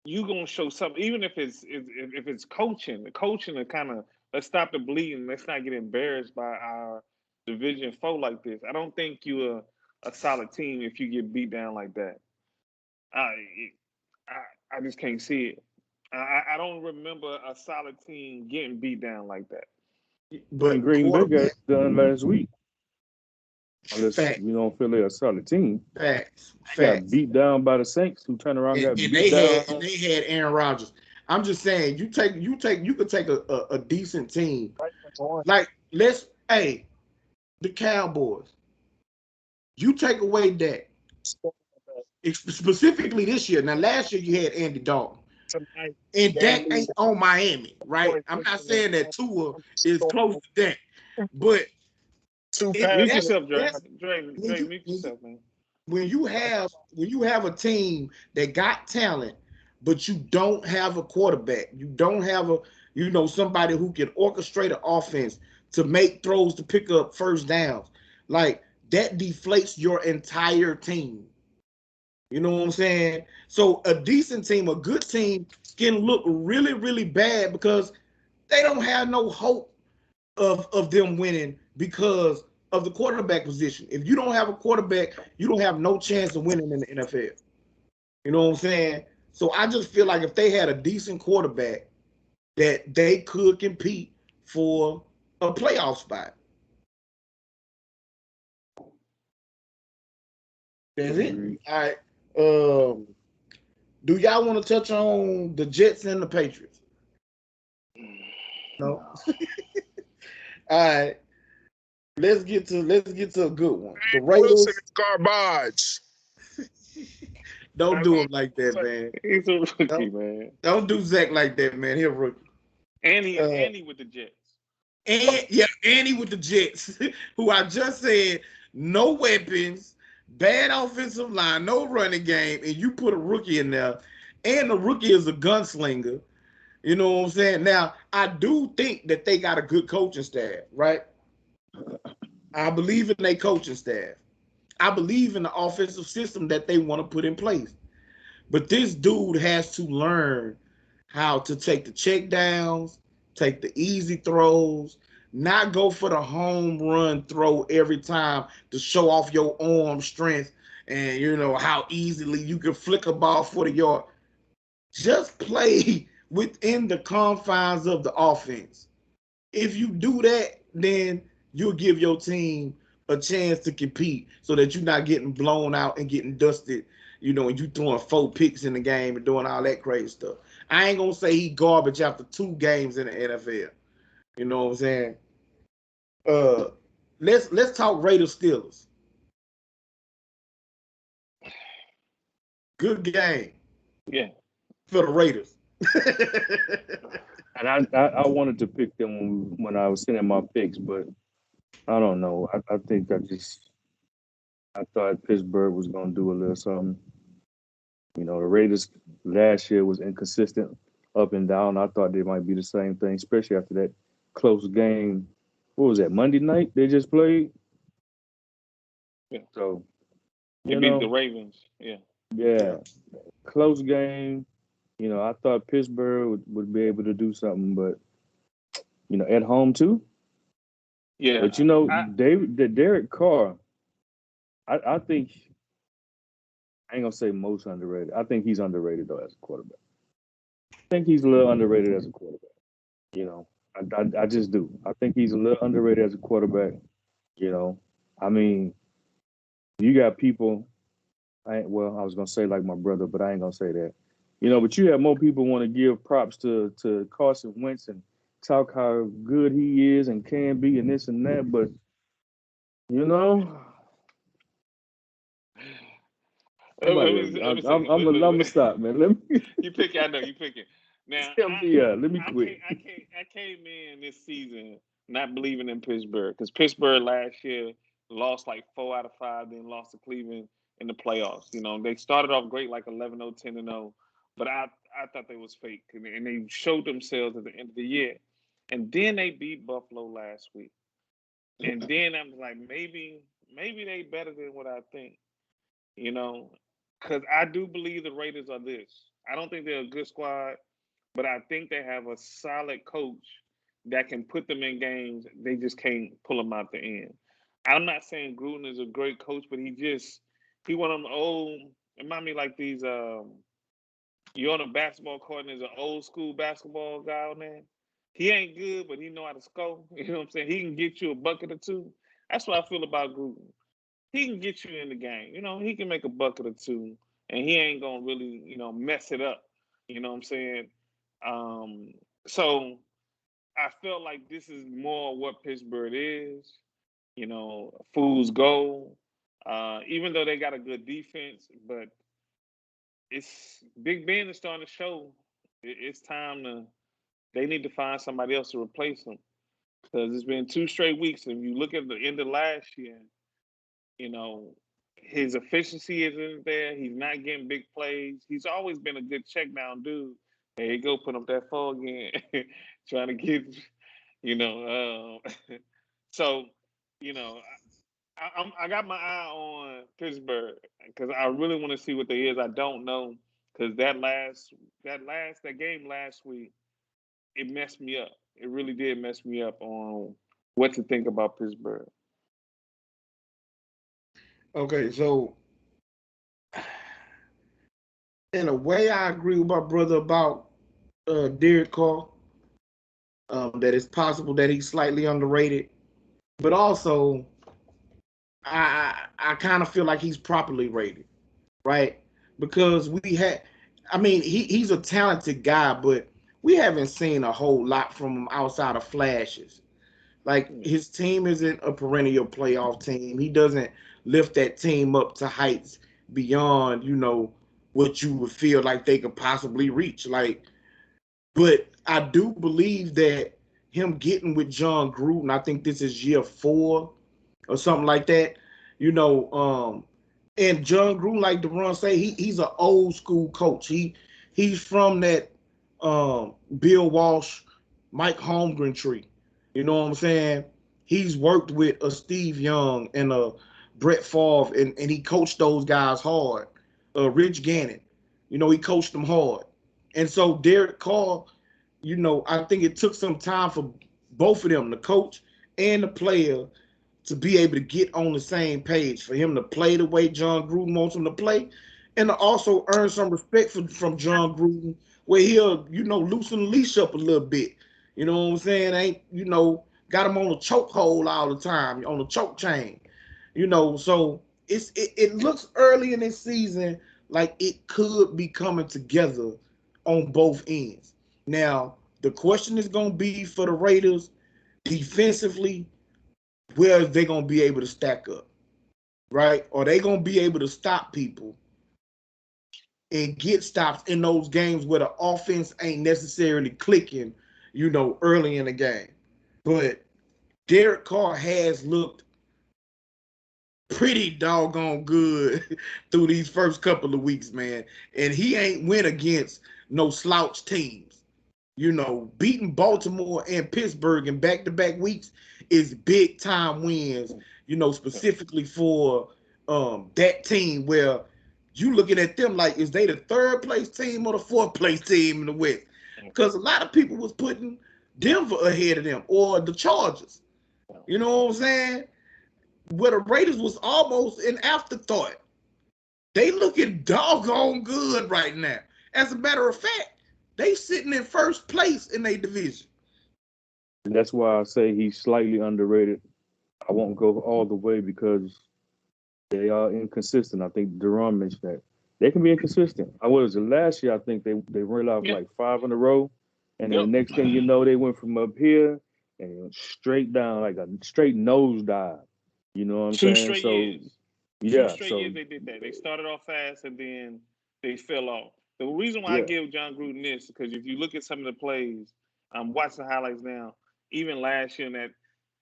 you gonna show something, even if it's coaching, the coaching to kind of let's stop the bleeding. Let's not get embarrassed by our division foe like this. I don't think you're a solid team if you get beat down like that. I just can't see it. I don't remember a solid team getting beat down like that. But Green Bay got done last week. Unless Fact. you don't feel they're a solid team. Facts. Got beat down by the Saints, who turned around and got beat down. And they had Aaron Rodgers. I'm just saying, you could take a decent team. Like the Cowboys. You take away Dak. Specifically this year. Now last year you had Andy Dalton. And Dak ain't on Miami, right? I'm not saying that Tua is close to Dak, but mute yourself, Dre. Mute yourself, man. When you have a team that got talent, but you don't have a quarterback, you don't have somebody who can orchestrate an offense to make throws to pick up first downs, like that deflates your entire team. You know what I'm saying? So a decent team, a good team, can look really, really bad because they don't have no hope of them winning because of the quarterback position. If you don't have a quarterback, you don't have no chance of winning in the NFL. You know what I'm saying? So I just feel like if they had a decent quarterback, that they could compete for a playoff spot. That's it. All right. Do y'all want to touch on the Jets and the Patriots? No. All right. Let's get to a good one. The Raiders. Garbage. Don't do him like that, man. He's a rookie, man. Don't do Zach like that, man. He's a rookie. And he with the Jets. And he with the Jets, who I just said no weapons, bad offensive line, no running game, and you put a rookie in there, and the rookie is a gunslinger. You know what I'm saying? Now, I do think that they got a good coaching staff, right? I believe in their coaching staff. I believe in the offensive system that they want to put in place. But this dude has to learn how to take the check downs, take the easy throws, not go for the home run throw every time to show off your arm strength and you know how easily you can flick a ball for the yard. Just play within the confines of the offense. If you do that, then you'll give your team a chance to compete so that you're not getting blown out and getting dusted, you know, and you throwing 4 picks in the game and doing all that crazy stuff. I ain't gonna say he garbage after 2 games in the NFL. You know what I'm saying? Uh let's talk Raiders Steelers. Good game Yeah. for the Raiders. And I wanted to pick them when I was sending my picks, but I don't know. I think I thought Pittsburgh was gonna do a little something. You know, the Raiders last year was inconsistent, up and down. I thought they might be the same thing, especially after that close game. What was that, Monday night they just played? Yeah. So, They you beat the know, Ravens. Yeah. Yeah. yeah, close game. You know, I thought Pittsburgh would be able to do something, but you know, at home too. Yeah. But you know, I Derek Carr, I think I ain't gonna say most underrated. I think he's underrated though as a quarterback. I think he's a little underrated as a quarterback. You know, I just do. I think he's a little underrated as a quarterback. You know, I mean, you got people. I was gonna say like my brother, but I ain't gonna say that. You know, but you have more people want to give props to Carson Wentz and talk how good he is and can be and this and that. But you know, let somebody else. me let me say I'm this. I'm gonna stop, man. Let me You pick. I know you picking. Now tell me. Let me quit. I came in this season not believing in Pittsburgh because Pittsburgh last year lost like 4 out of 5, then lost to Cleveland in the playoffs. You know, they started off great like 11-0, 10-0, but I thought they was fake and they showed themselves at the end of the year, and then they beat Buffalo last week, and then I'm like maybe they better than what I think. You know, because I do believe the Raiders are this. I don't think they're a good squad, but I think they have a solid coach that can put them in games. They just can't pull them out the end. I'm not saying Gruden is a great coach, but he one of them old. Remind me like these. You're on a basketball court and there's an old school basketball guy on there. He ain't good, but he know how to score. You know what I'm saying? He can get you a bucket or two. That's what I feel about Gruden. He can get you in the game. You know, he can make a bucket or two, and he ain't gonna really, mess it up. You know what I'm saying? Um, so I felt like this is more what Pittsburgh is. You know, fool's goal. Even though they got a good defense, but it's Big Ben is starting to show. It's time to. They need to find somebody else to replace him because it's been 2 straight weeks. And you look at the end of last year, you know, his efficiency isn't there. He's not getting big plays. He's always been a good check down dude. There you go, put up that four again, trying to get, you know. So, you know, I got my eye on Pittsburgh because I really want to see what they is. I don't know because that game last week it messed me up. It really did mess me up on what to think about Pittsburgh. Okay, so in a way, I agree with my brother about Derek Carr. That it's possible that he's slightly underrated, but also I kind of feel like he's properly rated, right? Because we had, I mean, he's a talented guy, but we haven't seen a whole lot from him outside of flashes. Like Yeah. his team isn't a perennial playoff team. He doesn't lift that team up to heights beyond, you know, what you would feel like they could possibly reach. Like, but I do believe that him getting with John Gruden, I think this is year 4 or something like that. You know, and John Gruden, like DeRon say, he's an old school coach. He's from that Bill Walsh, Mike Holmgren tree. You know what I'm saying? He's worked with a Steve Young and a Brett Favre, and he coached those guys hard. Rich Gannon, he coached them hard. And so Derek Carr, I think it took some time for both of them, the coach and the player, to be able to get on the same page, for him to play the way John Gruden wants him to play, and to also earn some respect from John Gruden, where he'll, loosen the leash up a little bit. You know what I'm saying? Ain't, got him on a chokehold all the time, on a choke chain. So it looks early in this season like it could be coming together on both ends. Now, the question is going to be for the Raiders defensively, where they going to be able to stack up, right? Are they going to be able to stop people and get stops in those games where the offense ain't necessarily clicking, early in the game? But Derek Carr has looked pretty doggone good through these first couple of weeks, man. And he ain't went against no slouch teams. Beating Baltimore and Pittsburgh in back-to-back weeks is big time wins, specifically for that team, where you looking at them like, is they the third place team or the fourth place team in the West? Because a lot of people was putting Denver ahead of them, or the Chargers. You know what I'm saying? Where the Raiders was almost an afterthought. They looking doggone good right now. As a matter of fact, they sitting in first place in their division. And that's why I say he's slightly underrated. I won't go all the way because they are inconsistent. I think Duran mentioned that. They can be inconsistent. I was last year, I think they ran off like 5 in a row. And then the next thing you know, they went from up here and straight down, like a straight nosedive. You know what I'm saying? Straight years. Yeah. 2 straight years they did that. They started off fast and then they fell off. The reason why I give John Gruden this is because if you look at some of the plays, I'm watching the highlights now, even last year, that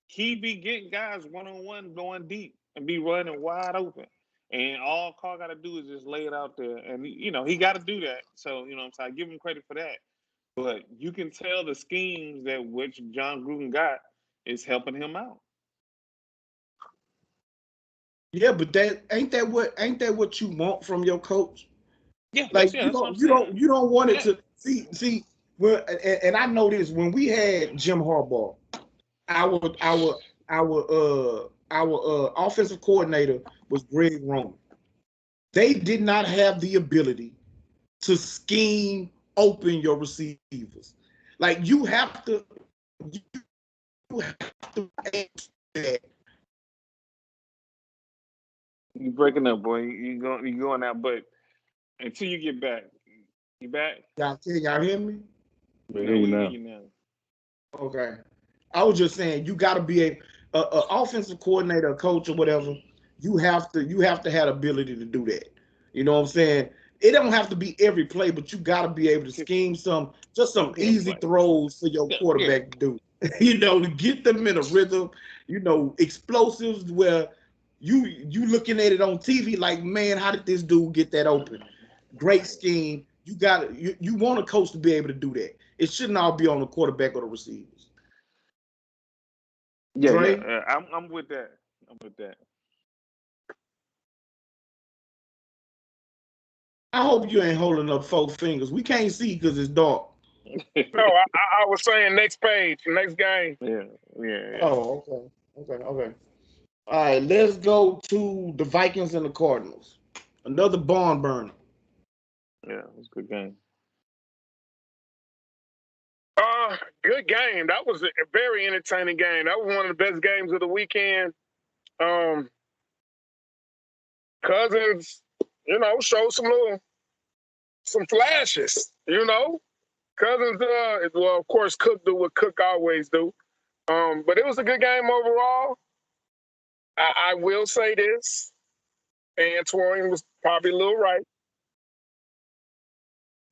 he be getting guys one-on-one going deep and be running wide open. And all Carr got to do is just lay it out there. And, he got to do that. So, I'm saying, I give him credit for that. But you can tell the schemes that which John Gruden got is helping him out. Yeah, but ain't that what you want from your coach? Yeah, like that's what I'm saying. You don't want it to see. Well, and I know this, when we had Jim Harbaugh, our offensive coordinator was Greg Roman. They did not have the ability to scheme open your receivers. Like, you have to that. You breaking up, boy. You going out, but until you get back, you back? Can y'all hear me? No, we hear you now. Okay. I was just saying, you got to be a offensive coordinator, a coach, or whatever. You have to have the ability to do that. You know what I'm saying? It don't have to be every play, but you got to be able to scheme some easy throws for your quarterback to do. To get them in a rhythm. Explosives where you looking at it on TV like, man, how did this dude get that open? Great scheme. You want a coach to be able to do that. It shouldn't all be on the quarterback or the receivers. Yeah. I'm with that. I hope you ain't holding up 4 fingers. We can't see because it's dark. No, I was saying next page, next game. Yeah. Oh, okay. All right, let's go to the Vikings and the Cardinals. Another barn burner. Yeah, it was a good game. Good game. That was a very entertaining game. That was one of the best games of the weekend. Cousins, showed some flashes. Cousins, well, of course, Cook do what Cook always do. But it was a good game overall. I will say this. Antoine was probably a little right.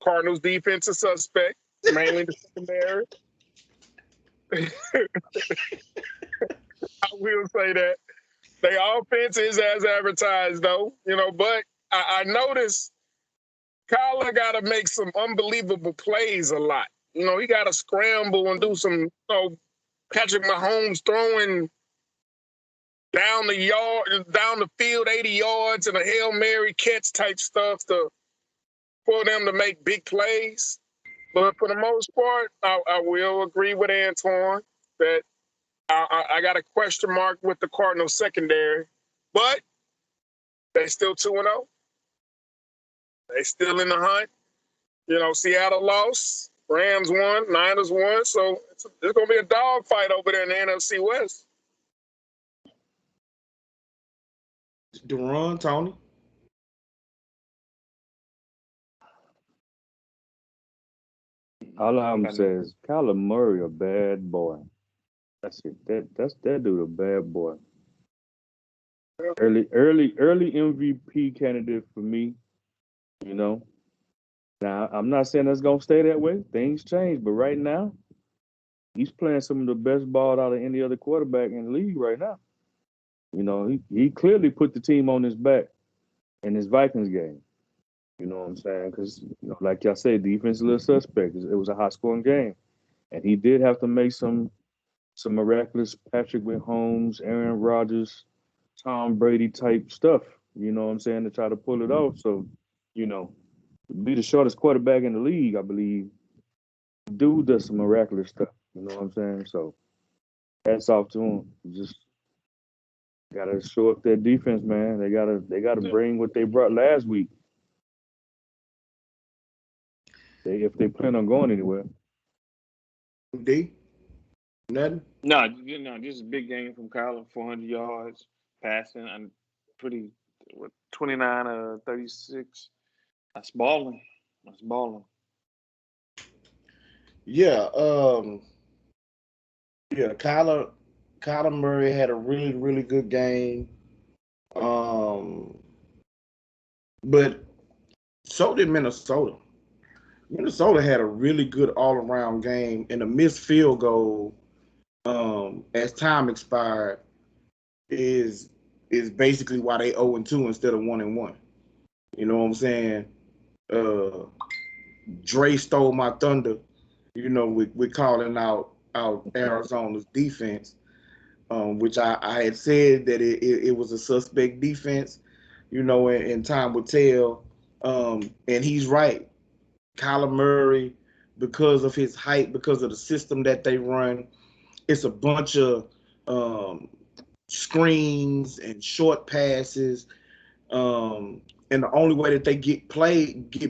Cardinals defense is suspect, mainly the secondary. I will say that. Their offense is as advertised, though, but I noticed Kyler got to make some unbelievable plays a lot. He got to scramble and do some, Patrick Mahomes throwing down the field 80 yards and a Hail Mary catch type stuff for them to make big plays. But for the most part, I will agree with Antoine that I got a question mark with the Cardinals secondary, but they still 2-0. They still in the hunt. You know, Seattle lost, Rams won, Niners won, so it's going to be a dogfight over there in the NFC West. Deron, Tony. All I'm saying is Kyler Murray a bad boy. That's it. That dude a bad boy. Early MVP candidate for me. You know. Now I'm not saying that's gonna stay that way. Things change, but right now, he's playing some of the best ball out of any other quarterback in the league right now. You know, he clearly put the team on his back in his Vikings game. You know what I'm saying? Because, you know, like y'all said, defense is a little suspect. It was a high-scoring game. And he did have to make some miraculous Patrick Mahomes, Aaron Rodgers, Tom Brady type stuff, you know what I'm saying, to try to pull it off. So, you know, be the shortest quarterback in the league, I believe, dude does some miraculous stuff. You know what I'm saying? So, hats off to him. Just gotta show up their defense, man. They gotta bring what they brought last week. If they plan on going anywhere. D? Nothing? No, this is a big game from Kyler, 400 yards passing and pretty 29 36. That's balling. Yeah, Kyler Murray had a really, really good game. But so did Minnesota. Minnesota had a really good all-around game, and a missed field goal as time expired is basically why they 0-2 instead of 1-1. You know what I'm saying? Dre stole my thunder, you know, with calling out Arizona's defense, which I had said that it was a suspect defense, you know, and time would tell. And he's right. Kyler Murray, because of his height, because of the system that they run, it's a bunch of screens and short passes. And the only way that they get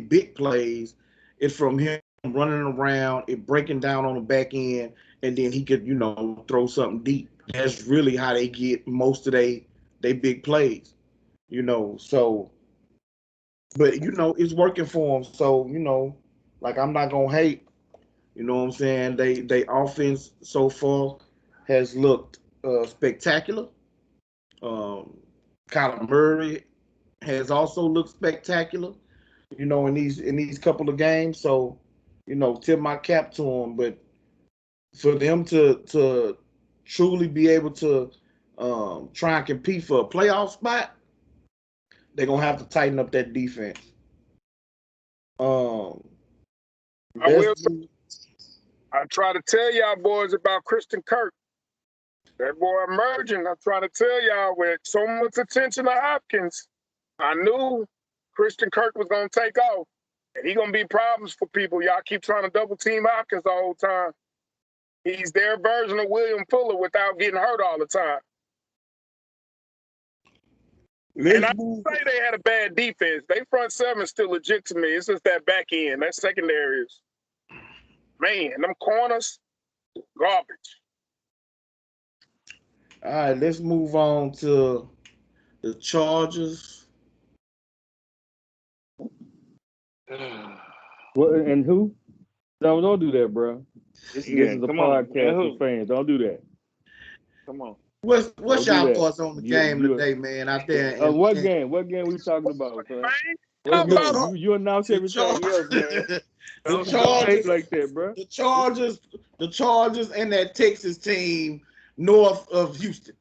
big plays is from him running around and breaking down on the back end, and then he could, you know, throw something deep. That's really how they get most of they big plays, you know. So, but you know, it's working for them. So, you know, like I'm not gonna hate. You know what I'm saying? They offense so far has looked spectacular. Kyler Murray has also looked spectacular, you know, in these couple of games. So, you know, tip my cap to them. But for them to truly be able to try and compete for a playoff spot, they're gonna have to tighten up that defense. I try to tell y'all boys about Christian Kirk. That boy emerging. I'm trying to tell y'all, with so much attention to Hopkins, I knew Christian Kirk was going to take off. And he going to be problems for people. Y'all keep trying to double team Hopkins the whole time. He's their version of William Fuller without getting hurt all the time. And I didn't say they had a bad defense. They front seven still legit to me. It's just that back end, that secondary is, man, them corners, garbage. All right, let's move on to the Chargers. What and who? No, don't do that, bro. This is a podcast for fans. Don't do that. Come on. What's y'all thoughts on the game today, man? Out there. What game? What game we talking about, man? You announce everything else, man. The Chargers like that, bro. The Chargers, and that Texas team north of Houston.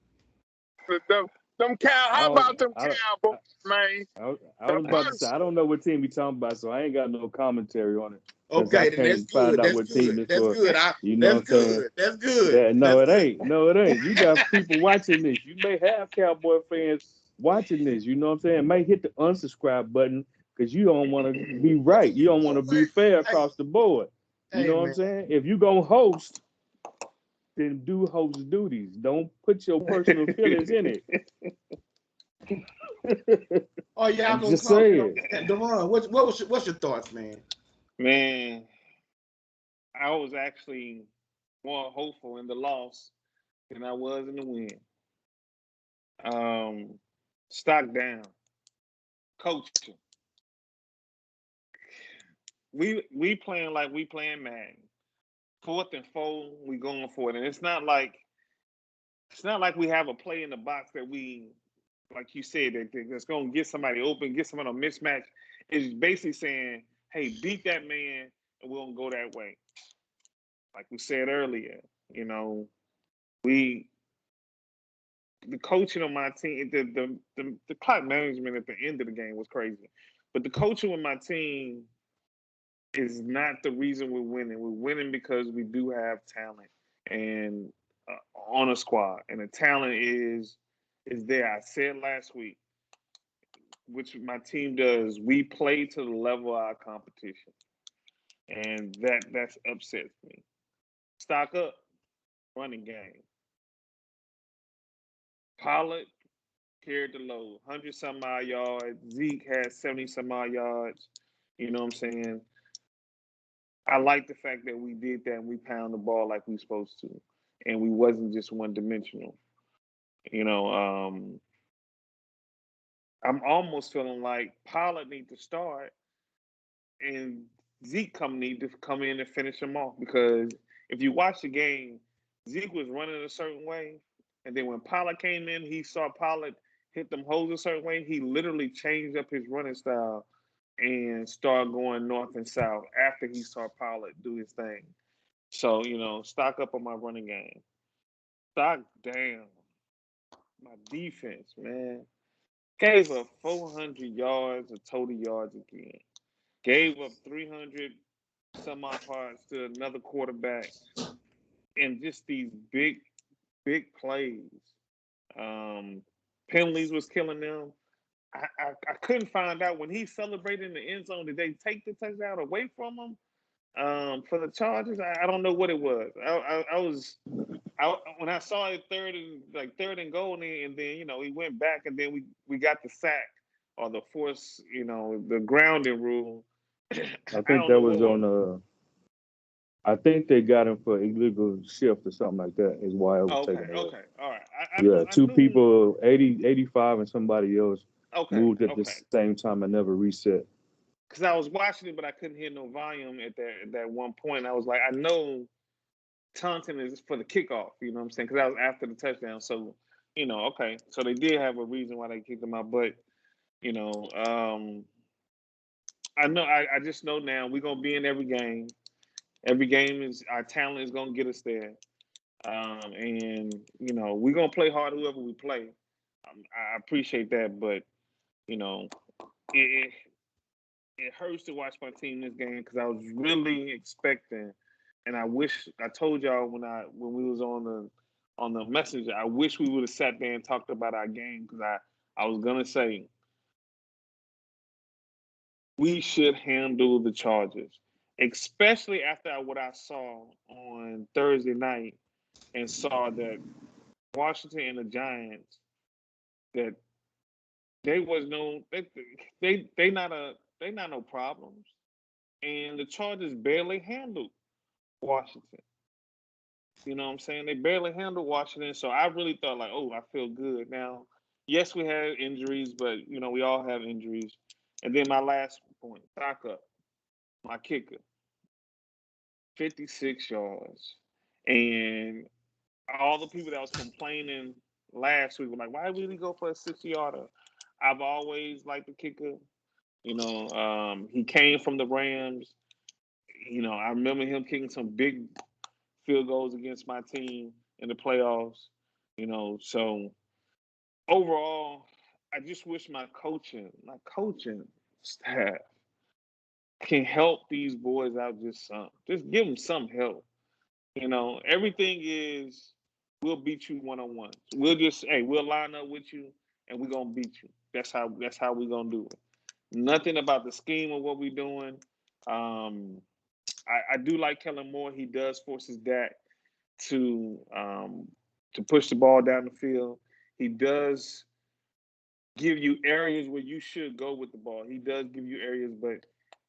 How about them Cowboys, man? I was about to say, I don't know what team you talking about, so I ain't got no commentary on it. because I Okay, then that's can't find good. out That's what team good. it's That's for. good. You know That's what I'm saying? good. That's good. That no, That's it good. ain't. No, it ain't. You got people watching this. You may have Cowboy fans watching this. You know what I'm saying? May hit the unsubscribe button because you don't want to be right. You don't want to be fair Hey, across the board. You hey, know what I'm man. saying? If you gonna host, then do host duties. Don't put your personal feelings in it. Oh, y'all I'm gonna just call me on saying. that. Deron, what's your thoughts, man? Man, I was actually more hopeful in the loss than I was in the win. Stock down, coaching. We playing like we playing Madden. 4th and 4, we going for it, and it's not like we have a play in the box that we, like you said, that's going to get somebody open, get somebody on mismatch. It's basically saying, hey, beat that man, and we're going to go that way. Like we said earlier, you know, we the coaching on my team, the clock management at the end of the game was crazy, but the coaching with my team is not the reason we're winning. We're winning because we do have talent and on a squad, and the talent is there. I said last week, which my team does. We play to the level of our competition, and that's upsets me. Stock up, running game. Pollard carried the load, 100 some odd yards. Zeke had 70 some odd yards. You know what I'm saying? I like the fact that we did that and we pound the ball like we supposed to, and we wasn't just one dimensional. You know, I'm almost feeling like Pollard need to start and Zeke need to come in and finish him off, because if you watch the game, Zeke was running a certain way, and then when Pollard came in, he saw Pollard hit them holes a certain way. He literally changed up his running style and started going north and south after he saw Pollard do his thing. So, stock up on my running game. Stock down my defense, man. Gave up 400 yards of total yards again. Gave up 300 some odd parts to another quarterback, and just these big, big plays. Um, Penalties was killing them. I couldn't find out when he celebrated in the end zone. Did they take the touchdown away from him for the Chargers? I don't know what it was. When I saw it third and goal, and then he went back, and then we got the sack or the force, the grounding rule. I I think don't that know what was was. on I think they got him for illegal shift or something like that is why it was Okay, taken away. okay, all right. I Yeah, knew, I two knew. people, 80, 85, and somebody else Okay, moved at the okay. same time and never reset. Because I was watching it, but I couldn't hear no volume at that one point. I was like, I know taunting is for the kickoff. You know what I'm saying? Because that was after the touchdown. So, okay. So they did have a reason why they kicked him out, but you know, um, I know. I just know now we're gonna be in every game. Every game is our talent is gonna get us there. And we're gonna play hard whoever we play. I appreciate that, but you know, it it hurts to watch my team this game because I was really expecting, and I wish I told y'all when we was on the messenger. I wish we would have sat there and talked about our game, because I was gonna say we should handle the Chargers, especially after what I saw on Thursday night and saw that Washington and the Giants, that they was no they not no problems, and the Chargers barely handled Washington. You know what I'm saying? They barely handled Washington, so I really thought like, oh, I feel good now. Yes, we had injuries, but we all have injuries. And then my last point, stock up, my kicker, 56 yards, and all the people that was complaining last week were like, why would he go for a 60-yarder? I've always liked the kicker. He came from the Rams. I remember him kicking some big field goals against my team in the playoffs. So overall, I just wish my coaching staff can help these boys out just some. Just give them some help. You know, everything is we'll beat you one on one. We'll line up with you and we're gonna beat you. That's how we're gonna do it. Nothing about the scheme of what we're doing. Um, I do like Kellen Moore. He does force his dad to push the ball down the field. He does give you areas where you should go with the ball. He does give you areas, but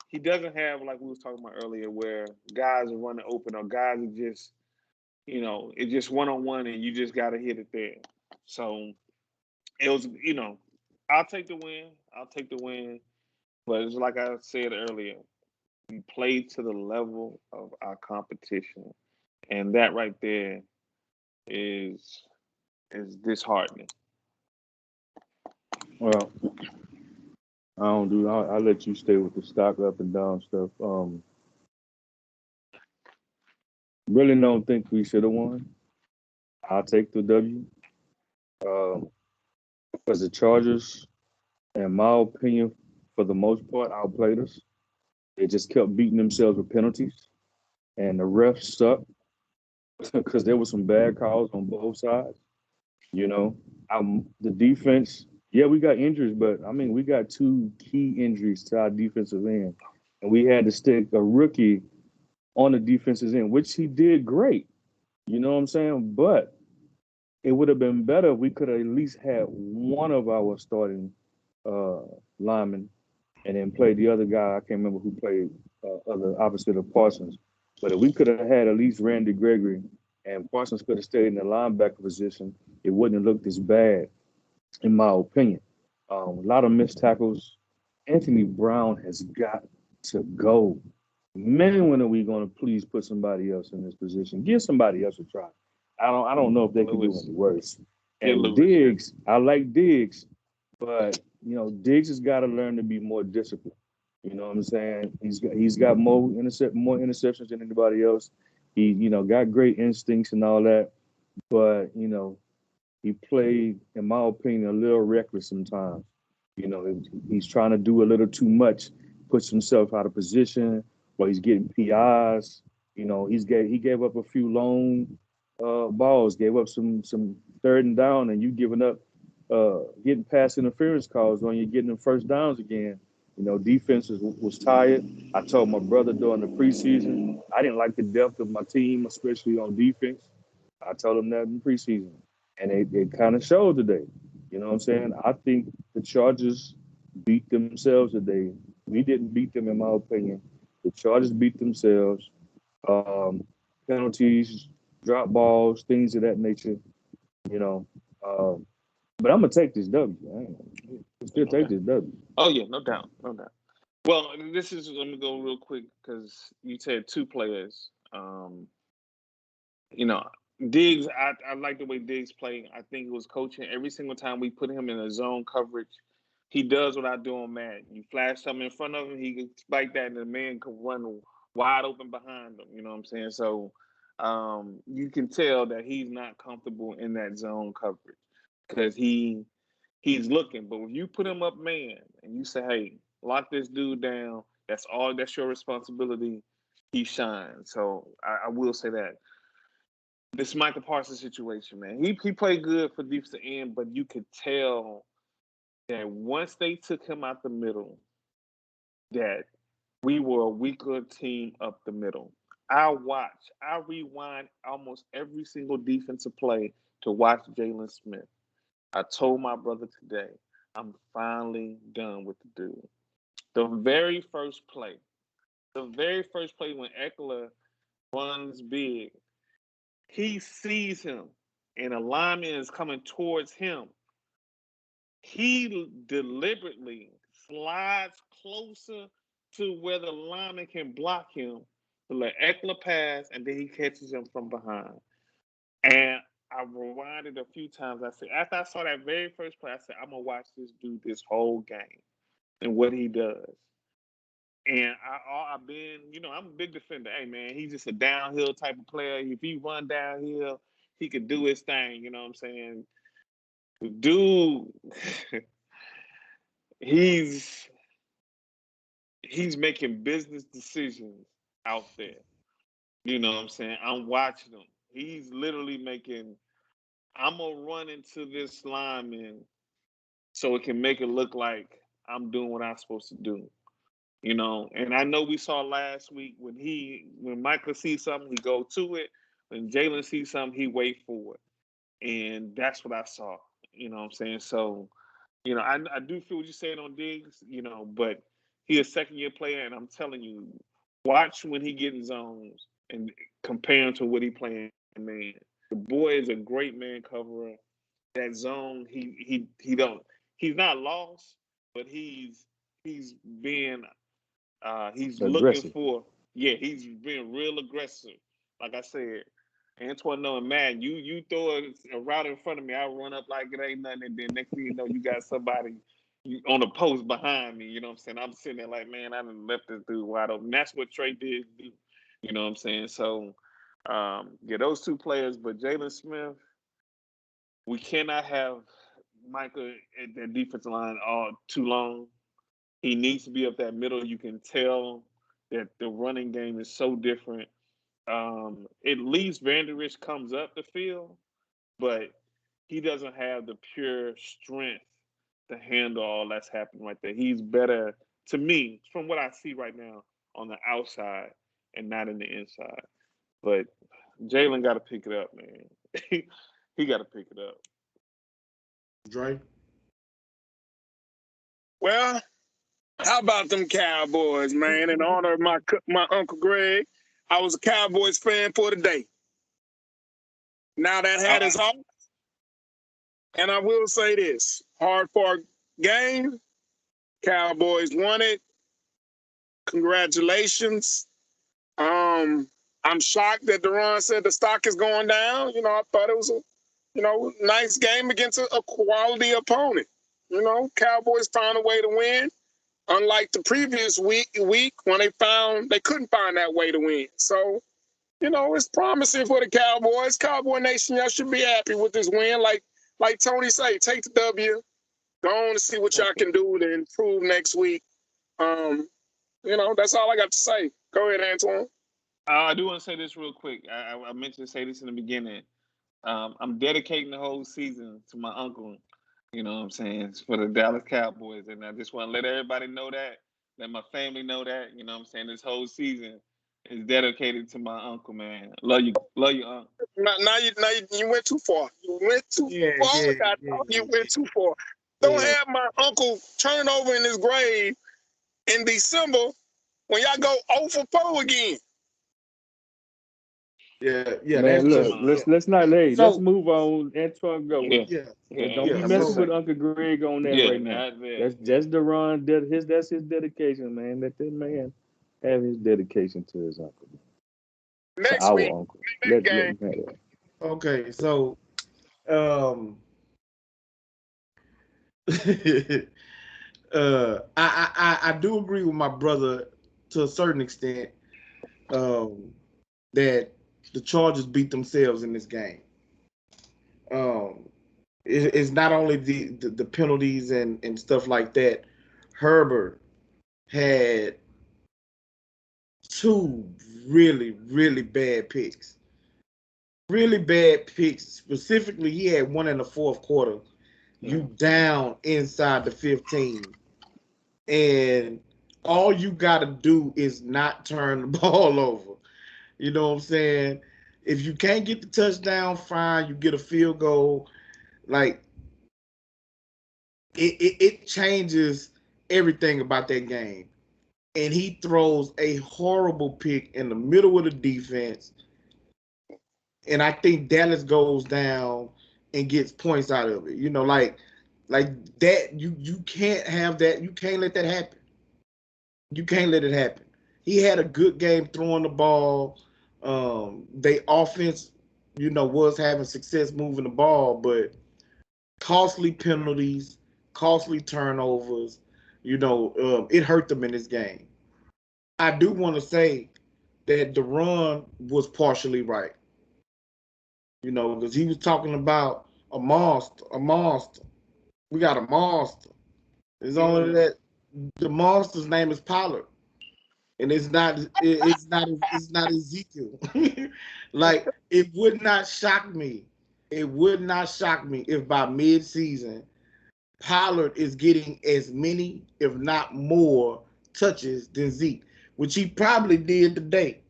he doesn't have, like we was talking about earlier, where guys are running open or guys are just, it's just one on one and you just got to hit it there. So it was, I'll take the win. I'll take the win. But it's like I said earlier, we played to the level of our competition, and that right there is disheartening. Well, I don't do. I'll let you stay with the stock up and down stuff. Really don't think we should have won. I'll take the W. Because the Chargers, in my opinion, for the most part, outplayed us. They just kept beating themselves with penalties, and the refs sucked because there were some bad calls on both sides. You know, the defense. Yeah, we got injuries, but I mean, we got two key injuries to our defensive end, and we had to stick a rookie on the defensive end, which he did great. You know what I'm saying? But it would have been better if we could have at least had one of our starting uh, linemen and then played the other guy. I can't remember who played other opposite of Parsons. But if we could have had at least Randy Gregory and Parsons could have stayed in the linebacker position, it wouldn't have looked as bad, in my opinion. A lot of missed tackles. Anthony Brown has got to go. Man, when are we going to please put somebody else in this position? Give somebody else a try. I don't know if they can do Lewis, any worse. get And Lewis. Diggs, I like Diggs, but Diggs has got to learn to be more disciplined. You know what I'm saying? He's got more interceptions than anybody else. He got great instincts and all that, but he played, in my opinion, a little reckless sometimes. He's trying to do a little too much, puts himself out of position, or he's getting PIs. He gave up a few long balls, gave up some third and down, and you giving up, getting pass interference calls on you, getting them first downs again. Defense was tired. I told my brother during the preseason, I didn't like the depth of my team, especially on defense. I told him that in preseason, and it kind of showed today. You know what I'm saying? I think the Chargers beat themselves today. We didn't beat them, in my opinion. The Chargers beat themselves. Penalties, drop balls, things of that nature. You know, but I'm gonna take this W. I still take this W. Oh yeah, no doubt, no doubt. Well, let me go real quick because you said two players. You know, Diggs, I like the way Diggs played. I think it was coaching. Every single time we put him in a zone coverage, he does what I do on Madden. You flash something in front of him, he can spike that, and the man can run wide open behind him. You know what I'm saying? So you can tell that he's not comfortable in that zone coverage because he's looking. But if you put him up man and you say, hey, lock this dude down, that's your responsibility, he shines. So I will say that. This Michael Parsons situation, man. He played good for defensive end, but you could tell that once they took him out the middle, that we were a weaker team up the middle. I rewind almost every single defensive play to watch Jalen Smith. I told my brother today, I'm finally done with the dude. The very first play when Eckler runs big, he sees him, and a lineman is coming towards him. He deliberately slides closer to where the lineman can block him to let Eckler pass, and then he catches him from behind. And I rewinded a few times. I said, after I saw that very first play, I said, I'm going to watch this dude this whole game and what he does. And I've been, I'm a big defender. Hey, man, he's just a downhill type of player. If he run downhill, he could do his thing. You know what I'm saying? The dude, he he's making business decisions out there. You know what I'm saying? I'm watching him. He's literally making, I'm going to run into this lineman so it can make it look like I'm doing what I'm supposed to do. You know, and I know we saw last week when Michael sees something, he go to it. When Jalen sees something, he wait for it. And that's what I saw. You know what I'm saying? So, you know, I do feel what you're saying on Diggs, you know, but he a second year player, and I'm telling you, watch when he get in zones and compare him to what he playing man. The boy is a great man coverer. That zone, he don't he's not lost, but he's being he's looking Aggressive. for, yeah, he's being real aggressive. Like I said, Antoine knowing man, you throw a route in front of me, I run up like it ain't nothing, and then next thing you know, you got somebody on the post behind me. You know what I'm saying? I'm sitting there like, man, I done left this dude wide open. That's what Trey did do. You know what I'm saying? So yeah, those two players, but Jalen Smith, we cannot have Micah at that defensive line all too long. He needs to be up that middle. You can tell that the running game is so different. At least Vanderich comes up the field, but he doesn't have the pure strength to handle all that's happening right there. He's better, to me, from what I see right now, on the outside and not in the inside. But Jalen got to pick it up, man. He got to pick it up. Dre. Well, how about them Cowboys, man? In honor of my Uncle Greg, I was a Cowboys fan for the day. Now that hat is off, and I will say this: hard-fought game. Cowboys won it. Congratulations. I'm shocked that Duran said the stock is going down. You know, I thought it was a, nice game against a quality opponent. You know, Cowboys found a way to win. Unlike the previous week when they couldn't find that way to win. So, it's promising for the Cowboys. Cowboy Nation, y'all should be happy with this win. Like Tony say, take the W. Go on to see what y'all can do to improve next week. That's all I got to say. Go ahead, Antoine. I do want to say this real quick. I meant to say this in the beginning. I'm dedicating the whole season to my uncle. You know what I'm saying? It's for the Dallas Cowboys. And I just want to let everybody know that, let my family know that. You know what I'm saying? This whole season is dedicated to my uncle, man. Love you, uncle. Now you went too far. You went too far. You went too far. Don't have my uncle turn over in his grave in December when y'all go 0 for 4 again. Yeah, Man, that's look, true. let's not let's So move on. Antoine go. Don't be messing with Uncle Greg on that right now. That's just the run. That's his dedication, man. Let that man have his dedication to his uncle. Next to week, our uncle. next game. Okay, so I do agree with my brother to a certain extent that the Chargers beat themselves in this game. It's not only the penalties and stuff like that. Herbert had 2 really, really bad picks. Really bad picks. Specifically, he had one in the fourth quarter. You down inside the 15. And all you got to do is not turn the ball over. You know what I'm saying? If you can't get the touchdown, fine. You get a field goal. Like, it changes everything about that game. And he throws a horrible pick in the middle of the defense. And I think Dallas goes down and gets points out of it. Like that, you can't have that. You can't let that happen. You can't let it happen. He had a good game throwing the ball. They offense, was having success moving the ball, but costly penalties, costly turnovers, it hurt them in this game. I do want to say that the run was partially right. Because he was talking about a monster. We got a monster. It's only that the monster's name is Pollard. and it's not Ezekiel. Like it would not shock me. It would not shock me if by mid-season Pollard is getting as many, if not more, touches than Zeke, which he probably did today.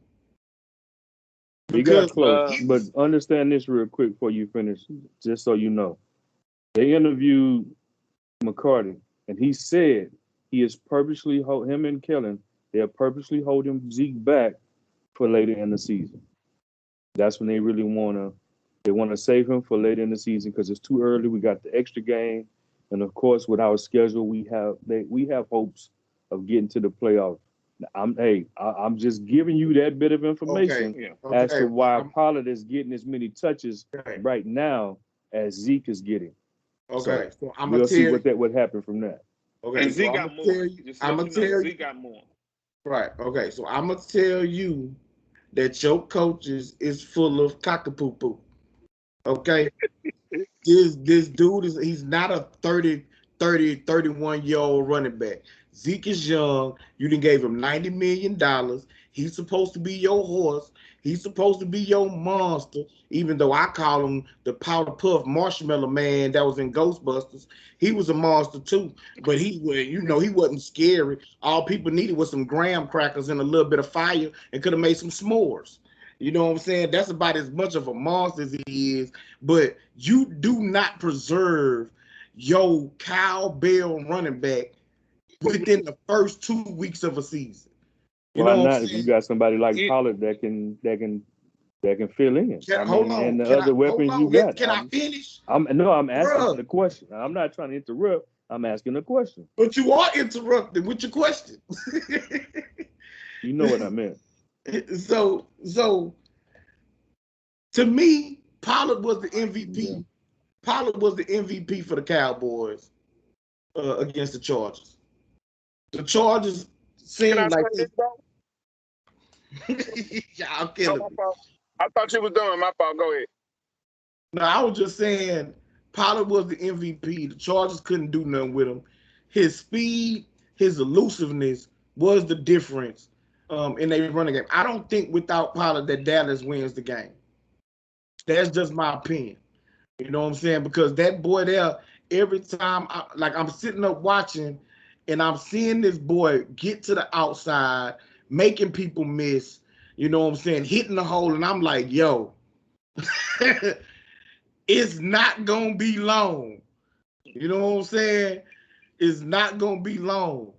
He got Because close, Uh, he but was understand this real quick before you finish, just so you know. They interviewed McCarty, and he said he is purposely him and Kellen. They are purposely holding Zeke back for later in the season. That's when they want to save him for later in the season because it's too early. We got the extra game, and of course, with our schedule, we have hopes of getting to the playoffs. I'm just giving you that bit of okay. information yeah. as to Okay. why I'm, Pollard is getting as many touches okay. right now as Zeke is getting. Okay. So So I'm gonna we'll see tell what you. that would happen from that. Okay. And So Zeke I'm got gonna more. tell you. Just to I'm let gonna you know, tell you. Zeke got more. Right. Okay. So I'm gonna tell you that your coaches is full of cockapoo. Okay. This dude he's not a 31 year old running back. Zeke is young. You done gave him $90 million. He's supposed to be your horse. He's supposed to be your monster. Even though I call him the powder puff marshmallow man that was in Ghostbusters, he was a monster too. But he wasn't scary. All people needed was some graham crackers and a little bit of fire and could have made some s'mores. You know what I'm saying? That's about as much of a monster as he is, but you do not preserve your cowbell running back within the first 2 weeks of a season. You Why know what I'm not? If you saying? got somebody like It, Pollard that can fill in. I Hold mean, on. and the other Hold weapons you on? got. Can I finish? I'm asking Bruh, the question. I'm not trying to interrupt. I'm asking a question. but you are interrupting with your question. You know what I meant. so to me, Pollard was the Yeah. MVP. Pollard was the MVP for the Cowboys against the Chargers. The Chargers Can I seemed say like this, bro? y'all Oh, killing my me. fault. I thought you was done. My fault. Go ahead. No, I was just saying Pollard was the MVP. The Chargers couldn't do nothing with him. His speed, his elusiveness was the difference in a running game. I don't think without Pollard that Dallas wins the game. That's just my opinion. You know what I'm saying? Because that boy there, every time I'm sitting up watching and I'm seeing this boy get to the outside, making people miss, you know what I'm saying, hitting the hole, and I'm like, yo, it's not gonna be long. You know what I'm saying? It's not gonna be long.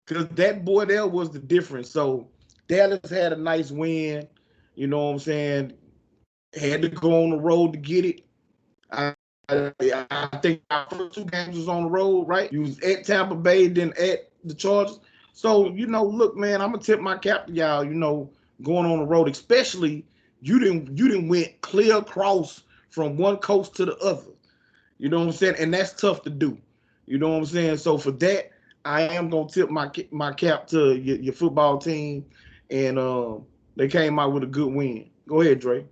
Cause that boy there was the difference. So Dallas had a nice win. You know what I'm saying? Had to go on the road to get it. I think our first two games was on the road, right? You was at Tampa Bay, then at the Chargers. So, look, man, I'm gonna tip my cap to y'all, going on the road, especially you didn't went clear across from one coast to the other. You know what I'm saying? And that's tough to do. You know what I'm saying? So for that, I am gonna tip my cap to your football team, and they came out with a good win. Go ahead, Dre.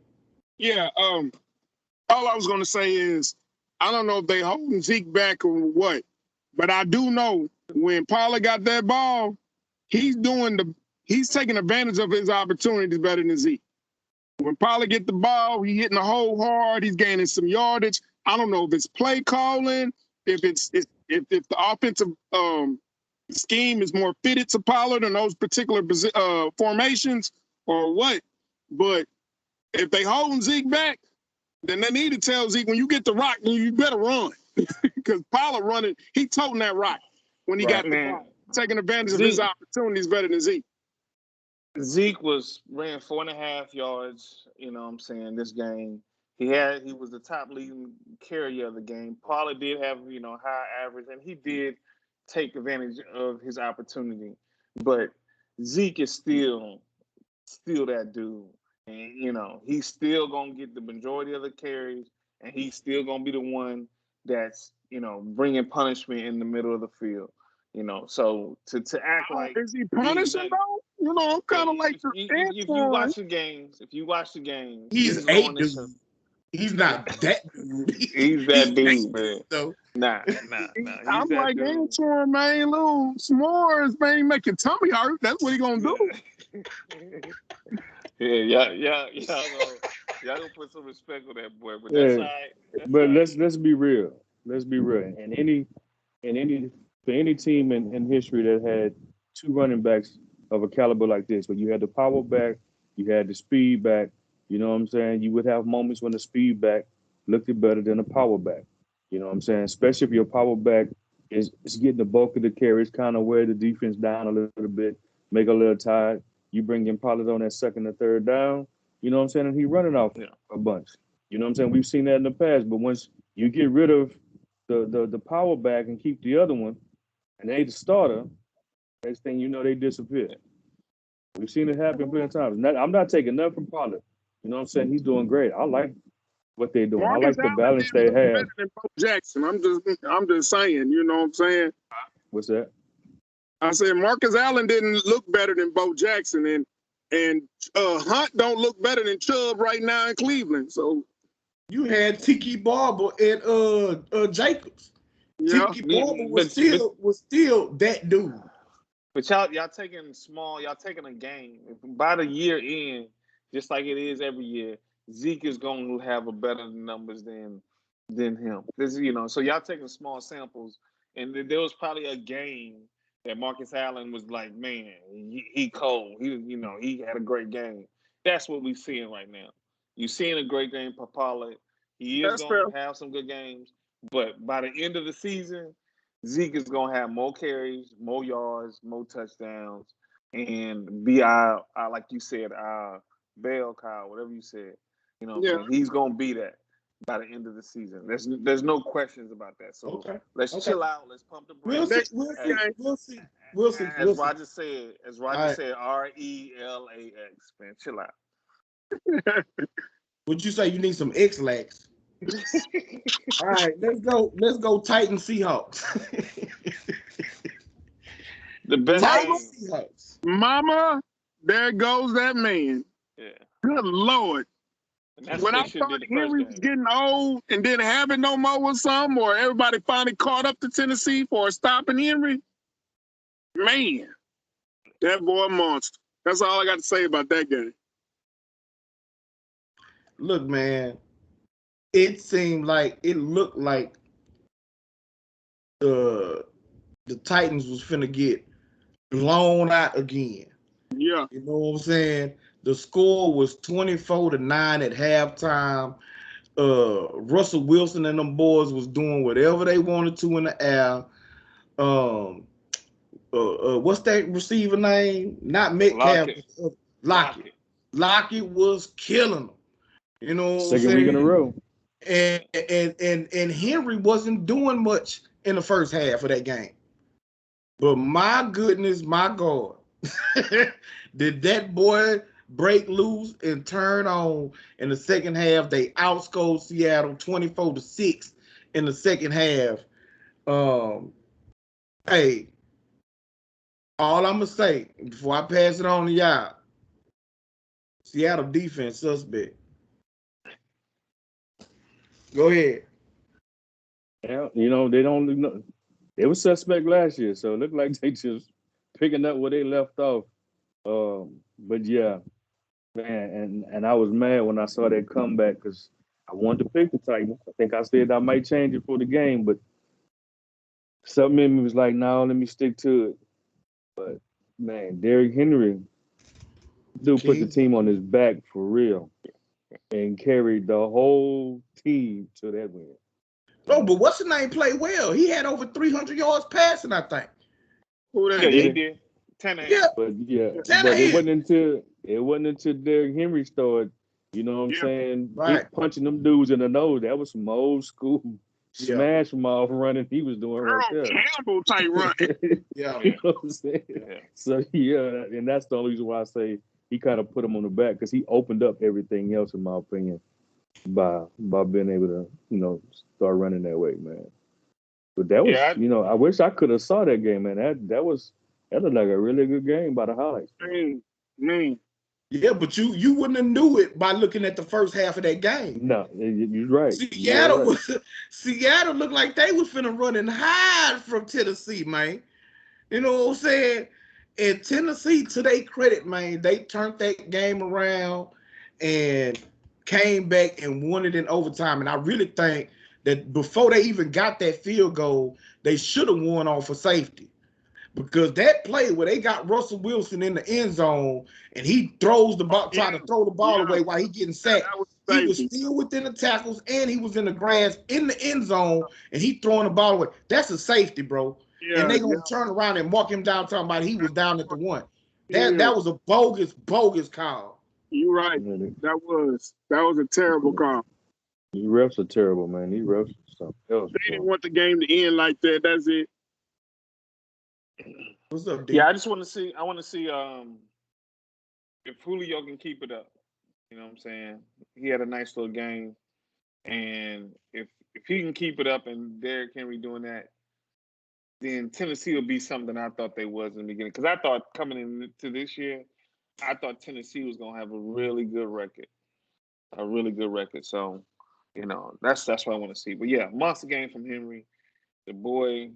Yeah. All I was gonna say is I don't know if they holding Zeke back or what, but I do know when Paula got that ball, he's doing he's taking advantage of his opportunities better than Zeke. When Paula get the ball, he hitting the hole hard. He's gaining some yardage. I don't know if it's play calling, if the offensive scheme is more fitted to Pollard in those particular formations or what. But if they holding Zeke back, then they need to tell Zeke when you get the rock, then you better run because Pollard running, he toting that rock when he got Right. the man, ball, taking advantage of his Zeke opportunities better than Zeke. Zeke ran 4.5 yards. You know what I'm saying? This game, he was the top leading carrier of the game. Pollard did have high average, and he did take advantage of his opportunity. But Zeke is still that dude, and he's still gonna get the majority of the carries, and he's still gonna be the one that's bringing punishment in the middle of the field. So to act like Is he he's punishing nothing. though? I'm kind of like the If you answer. watch the games, if you watch the games, He's he's a going into dude. He's not that dude. He's that dude, man. though. Nah. I'm He's that like, dude. Antoine, man, little s'mores, man, making tummy hurt. That's what he gonna do. Yeah, y'all gonna put some respect on that boy, but that's Yeah, all right. That's but all right. let's be real. Let's be real. And for any team in history that had two running backs of a caliber like this, where you had the power back, you had the speed back. You know what I'm saying? You would have moments when the speed back looked better than the power back. You know what I'm saying? Especially if your power back is getting the bulk of the carries, kind of wear the defense down a little bit, make a little tired. You bring in Pollard on that second or third down. You know what I'm saying? And he running off Yeah. a bunch. You know what I'm saying? We've seen that in the past, but once you get rid of the power back and keep the other one, and they the starter, next thing you know, they disappear. We've seen it happen plenty of times. I'm not taking nothing from Pollard. You know what I'm saying? He's doing great. I like what they're doing. I Marcus like the Allen balance didn't they look have. better than Bo Jackson. I'm just saying, you know what I'm saying? What's that? I said Marcus Allen didn't look better than Bo Jackson, and Hunt don't look better than Chubb right now in Cleveland. So You had Tiki Barber and Jacobs. yeah, Tiki Barber was But still that dude. But y'all taking small, y'all taking a game. By the year end, just like it is every year, Zeke is going to have a better numbers than him. This, so y'all taking small samples, and there was probably a game that Marcus Allen was like, man, he cold. He had a great game. That's what we're seeing right now. You're seeing a great game for Pollard. He is that's fair. going to have some good games, but by the end of the season, Zeke is going to have more carries, more yards, more touchdowns, and be like you said, our bell cow, whatever you said. You know what I'm saying? He's going to be that by the end of the season. There's no questions about that. So Okay. let's chill out. Let's pump the We'll brakes. see. We'll see. We'll see. As Roger said, right. RELAX, man, chill out. Would you say you need some X-Lax? All right, let's go. Let's go. Titans Seahawks. The best Titans game. Seahawks. Mama, there goes that man. Yeah. Good Lord. When I thought Henry was getting old and didn't have it no more with some, or everybody finally caught up to Tennessee for stopping Henry, man, that boy a monster. That's all I got to say about that game. Look, man, it looked like the Titans was finna get blown out again. Yeah. You know what I'm saying? The score was 24-9 at halftime. Russell Wilson and them boys was doing whatever they wanted to in the air. What's that receiver name? Not Metcalf. Lockett. Lockett was killing them. You know what I'm saying? Second week in a row. And Henry wasn't doing much in the first half of that game. But my goodness, my God, did that boy break loose and turn on in the second half? They outscored Seattle 24-6 in the second half. Hey, all I'm gonna say before I pass it on to y'all, Seattle defense suspect. Go ahead. Yeah, they don't. They were suspect last year, so it looked like they just picking up where they left off. But yeah, man, and I was mad when I saw that comeback because I wanted to pick the Titans. I think I said I might change it for the game, but something in me was like, no, let me stick to it. But man, Derrick Henry, dude, put the team on his back for real and carried the whole team to that win. No, but what's the name played well? He had over 300 yards passing, I think. Yeah, he did. 10 Yeah, but it wasn't until Derrick Henry started, you know what I'm saying, right, punching them dudes in the nose. That was some old school smash mouth running he was doing right there. Campbell type run. Yeah. You know what I'm saying? Yeah. So and that's the only reason why I say he kind of put him on the back because he opened up everything else, in my opinion, by being able to, start running that way, man. But that was, I wish I could have saw that game, man. That looked like a really good game by the highlights. Man. Yeah, but you wouldn't have knew it by looking at the first half of that game. No, you're right. You are Seattle right. was Seattle looked like they was finna run and hide from Tennessee, man. You know what I'm saying? And Tennessee, to their credit, man, they turned that game around and came back and won it in overtime. And I really think that before they even got that field goal, they should have won off of safety. Because that play where they got Russell Wilson in the end zone and he throws the ball, Yeah, trying to throw the ball yeah. away while he getting sacked, That was he was safety. still within the tackles and he was in the grass in the end zone and he throwing the ball away. That's a safety, bro. And Yeah, they yeah. gonna turn around and walk him down talking about he was down at the one. Yeah, That was a bogus call. you're right. You know, That was a terrible call. these refs are terrible, man. These refs are something else, They didn't bro. want the game to end like that. That's it. What's up, Yeah, D? I just want to see. I want to see if Julio can keep it up. You know what I'm saying? He had a nice little game, and if he can keep it up, and Derrick Henry doing that, then Tennessee will be something I thought they was in the beginning. Because I thought coming into this year, I thought Tennessee was gonna have a really good record, a really good record. So, that's what I want to see. But yeah, monster game from Henry. The boy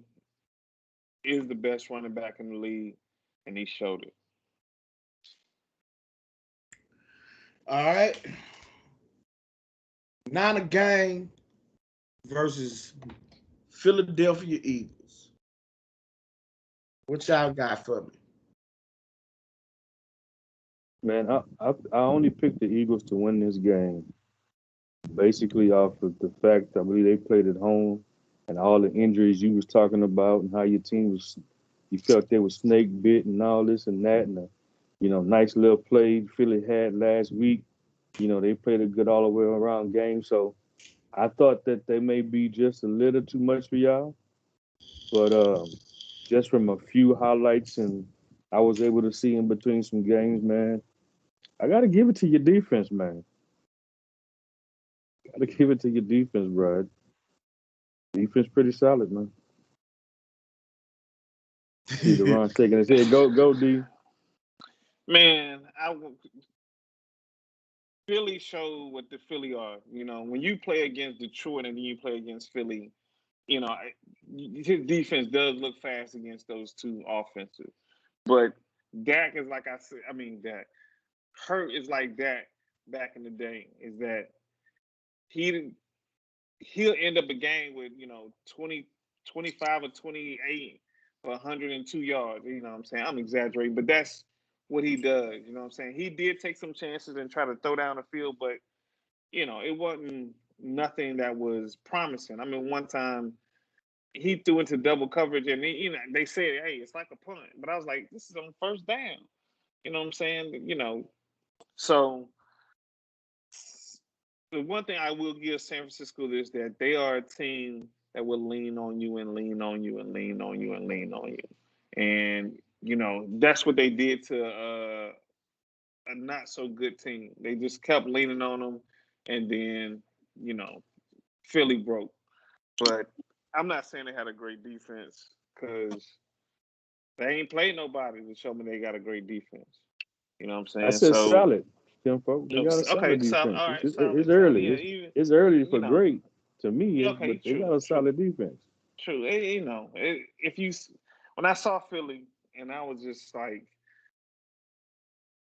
is the best running back in the league, and he showed it. All right. Niner gang versus Philadelphia Eagles. What y'all got for me? Man, I only picked the Eagles to win this game, basically off of the fact I believe they played at home and all the injuries you was talking about and how your team was, you felt they were snake bit and all this and that and nice little play Philly had last week. They played a good all the way around game, so I thought that they may be just a little too much for y'all, but just from a few highlights and I was able to see in between some games, man. I got to give it to your defense, man. Got to give it to your defense, bro. Defense pretty solid, man. See Deron shaking his head. Go, D. Man, Philly showed what the Philly are. When you play against Detroit and then you play against Philly, his defense does look fast against those two offenses. But Dak is like I said. I mean, Dak Hurt is like Dak back in the day. Is that he he'll end up a game with 20, 25 or 28 for 102 yards. You know what I'm saying? I'm exaggerating, but that's what he does. You know what I'm saying? He did take some chances and try to throw down the field, but it wasn't nothing that was promising. I mean, one time he threw into double coverage and they said, hey, it's like a punt. But I was like, this is on first down. You know what I'm saying? So the one thing I will give San Francisco is that they are a team that will lean on you and lean on you and lean on you and lean on you. And, that's what they did to a not so good team. They just kept leaning on them. And then, Philly broke. But I'm not saying they had a great defense because they ain't played nobody to show me they got a great defense. You know what I'm I saying? said So, solid, Tim folk. They got a solid okay, solid. defense. All It's, right, it's, it's solid, solid. early. Yeah, It's even it's early you for know, great to me, yeah, okay, but they true, got a true, solid defense. true. If you when I saw Philly and I was just like,